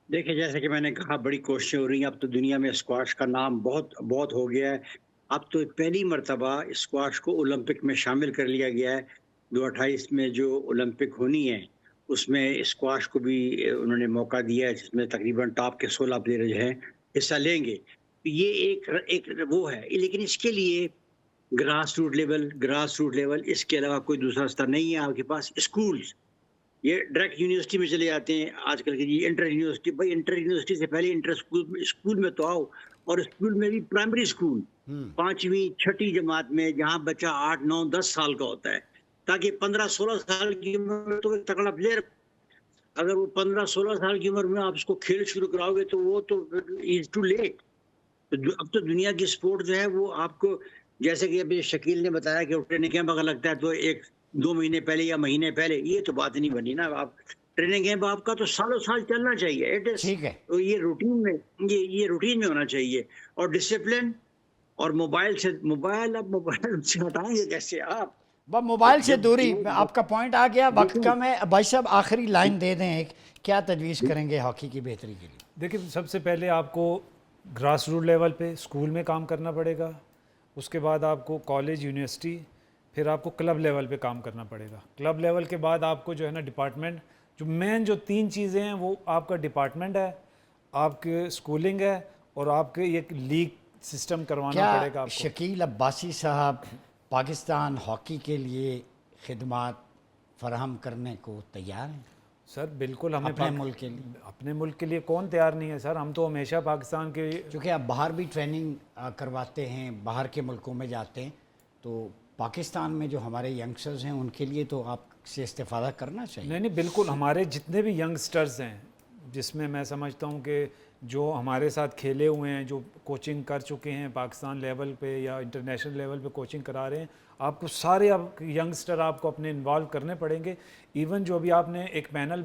देखिए, जैसे कि मैंने कहा, बड़ी कोशिशें हो रही हैं। अब तो दुनिया में स्क्वाश का नाम बहुत बहुत हो गया है। अब तो पहली मर्तबा स्क्वाश को ओलंपिक में शामिल कर लिया गया है। 2028 में जो ओलंपिक होनी है, उसमें स्क्वाश को भी उन्होंने मौका दिया है, जिसमें तकरीबन टॉप के 16 प्लेयर जो हैं हिस्सा लेंगे। तो ये एक वो है, लेकिन इसके लिए ग्रास रूट लेवल, इसके अलावा कोई दूसरा रास्ता नहीं है आपके पास। स्कूल्स, ये डायरेक्ट यूनिवर्सिटी में चले जाते हैं आजकल के जी। इंटर यूनिवर्सिटी, भाई इंटर यूनिवर्सिटी से पहले इंटर स्कूल में तो आओ। और स्कूल में भी प्राइमरी स्कूल 5वीं 6ठी जमात में, जहाँ बच्चा 8 9 10 साल का होता है, ताकि 15-16 साल की उम्र में तो एक तगड़ा प्लेयर, अगर वो 15-16 साल की उम्र में आप उसको खेल शुरू कराओगे तो वो तो इज टू लेट। अब तो दुनिया की स्पोर्ट जो है वो आपको, जैसे कि अभी शकील ने बताया कि ट्रेनिंग कैंप अगर लगता है तो 1-2 महीने पहले या महीने पहले, ये तो बात नहीं बनी ना। आप ट्रेनिंग कैंप आपका तो सालों साल चलना चाहिए। इट इज, ठीक है। तो ये रूटीन में, ये रूटीन में होना चाहिए। और डिसिप्लिन, और मोबाइल से हटाएंगे कैसे आप? वह मोबाइल से दूरी, आपका पॉइंट आ गया। वक्त कम है भाई साहब, आखिरी लाइन दे दें एक, क्या तजवीज़ करेंगे हॉकी की बेहतरी के लिए? देखिए, सबसे पहले आपको ग्रास रूट लेवल पे स्कूल में काम करना पड़ेगा, उसके बाद आपको कॉलेज यूनिवर्सिटी, फिर आपको क्लब लेवल पे काम करना पड़ेगा। क्लब लेवल के बाद आपको जो है ना डिपार्टमेंट, जो मेन जो 3 चीज़ें हैं वो आपका डिपार्टमेंट है, आपके स्कूलिंग है, और आपके एक लीग सिस्टम करवाना पड़ेगा क्या आपको। शकील अब्बासी साहब पाकिस्तान हॉकी के लिए खिदमात फराहम करने को तैयार हैं? सर बिल्कुल, हमें अपने मुल्क के लिए? अपने मुल्क के लिए कौन तैयार नहीं है सर। हम तो हमेशा पाकिस्तान के, क्योंकि आप बाहर भी ट्रेनिंग करवाते हैं, बाहर के मुल्कों में जाते हैं, तो पाकिस्तान में जो हमारे यंगस्टर्स हैं उनके लिए तो आपसे इस्तेफादा करना चाहिए। नहीं बिल्कुल, हमारे जितने भी यंगस्टर्स हैं, जिसमें मैं समझता हूँ कि जो हमारे साथ खेले हुए हैं, जो कोचिंग कर चुके हैं पाकिस्तान लेवल पे या इंटरनेशनल लेवल पे कोचिंग करा रहे हैं, आपको सारे अब यंगस्टर आपको अपने इन्वॉल्व करने पड़ेंगे। इवन जो भी आपने एक पैनल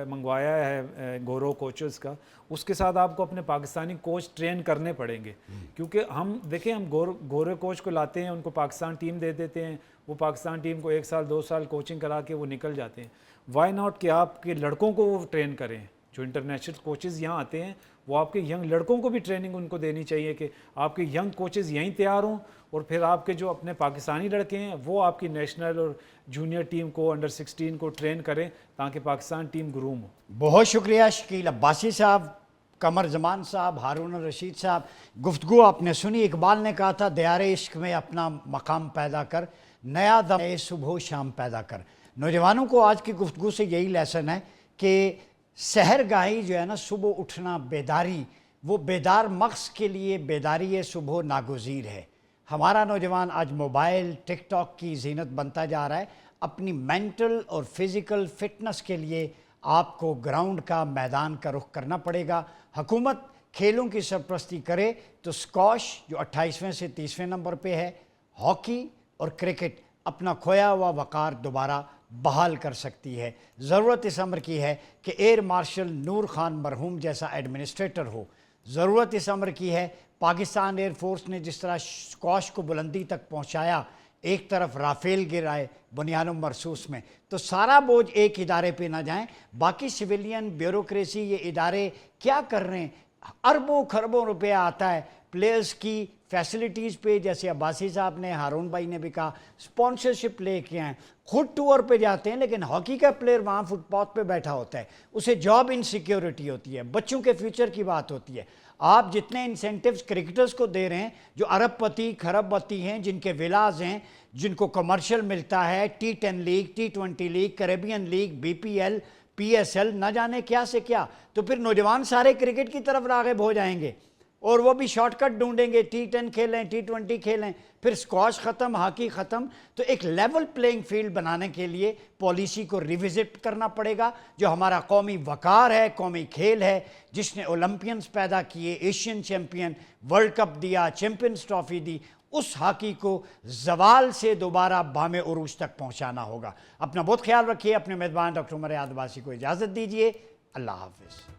मंगवाया है गोरो कोचेस का, उसके साथ आपको अपने पाकिस्तानी कोच ट्रेन करने पड़ेंगे। क्योंकि हम देखें, हम गोरे कोच को लाते हैं, उनको पाकिस्तान टीम दे देते हैं, वो पाकिस्तान टीम को 1 साल 2 साल कोचिंग करा के वो निकल जाते हैं। वाई नॉट कि आपके लड़कों को वो ट्रेन करें। जो इंटरनेशनल कोचेज़ यहाँ आते हैं, वो आपके यंग लड़कों को भी ट्रेनिंग उनको देनी चाहिए कि आपके यंग कोचेज़ यहीं तैयार हों, और फिर आपके जो अपने पाकिस्तानी लड़के हैं वो आपकी नेशनल और जूनियर टीम को, अंडर 16 को ट्रेन करें, ताकि पाकिस्तान टीम ग्रूम हो। बहुत शुक्रिया शकील अब्बासी साहब, कमर जमान साहब, हारून रशीद साहब। गुफ्तगू आपने सुनी। इकबाल ने कहा था, दयारे इश्क में अपना मकाम पैदा कर, नया दम सुबह शाम पैदा कर। नौजवानों को आज की गुफ्तगू से यही लेसन है कि सहरगाही जो है ना, सुबह उठना, बेदारी, वो बेदार मग़ज़ के लिए बेदारी सुबह नागुज़ीर है। हमारा नौजवान आज मोबाइल, टिकटॉक की जीनत बनता जा रहा है। अपनी मेंटल और फिज़िकल फिटनेस के लिए आपको ग्राउंड का, मैदान का रुख करना पड़ेगा। हुकूमत खेलों की सरपरस्ती करे तो स्क्वॉश जो 28वें से 30वें नंबर पे है, हॉकी और क्रिकेट अपना खोया हुआ वक़ार दोबारा बहाल कर सकती है। ज़रूरत इस अमर की है कि एयर मार्शल नूर खान मरहूम जैसा एडमिनिस्ट्रेटर हो। ज़रूरत इस अमर की है, पाकिस्तान एयर फोर्स ने जिस तरह स्क्वॉश को बुलंदी तक पहुंचाया, एक तरफ राफेल गिराए बुनियानुम मरसूस में, तो सारा बोझ एक इदारे पे ना जाए। बाकी सिविलियन ब्यूरोक्रेसी ये इदारे क्या कर रहे हैं, अरबों खरबों रुपया आता है प्लेयर्स की फैसिलिटीज़ पे। जैसे अब्बासी साहब ने, हारून भाई ने भी कहा, स्पॉन्सरशिप लेके आए, खुद टूर पे जाते हैं, लेकिन हॉकी का प्लेयर वहाँ फुटपाथ पे बैठा होता है, उसे जॉब इनसिक्योरिटी होती है, बच्चों के फ्यूचर की बात होती है। आप जितने इंसेंटिव्स क्रिकेटर्स को दे रहे हैं जो अरबपति खरबपति हैं, जिनके विलाज हैं, जिनको कमर्शियल मिलता है, T10 league, T20 league, Caribbean league, BPL, PSL, न जाने क्या से क्या, तो फिर नौजवान सारे क्रिकेट की तरफ राग़िब हो जाएंगे और वो भी शॉर्टकट ढूंढेंगे, T10 खेलें, T20 खेलें, फिर स्क्वॉश ख़त्म, हॉकी ख़त्म। तो एक लेवल प्लेइंग फील्ड बनाने के लिए पॉलिसी को रिविज़िट करना पड़ेगा। जो हमारा कौमी वक़ार है, कौमी खेल है, जिसने ओलंपियंस पैदा किए, एशियन चैम्पियन, वर्ल्ड कप दिया, चैम्पियंस ट्रॉफ़ी दी, उस हॉकी को ज़वाल से दोबारा बामे उरूज तक पहुँचाना होगा। अपना बहुत ख्याल रखिए। अपने मेज़बान डॉक्टर उमर रियाद अब्बासी को इजाज़त दीजिए। अल्लाह हाफ़िज़।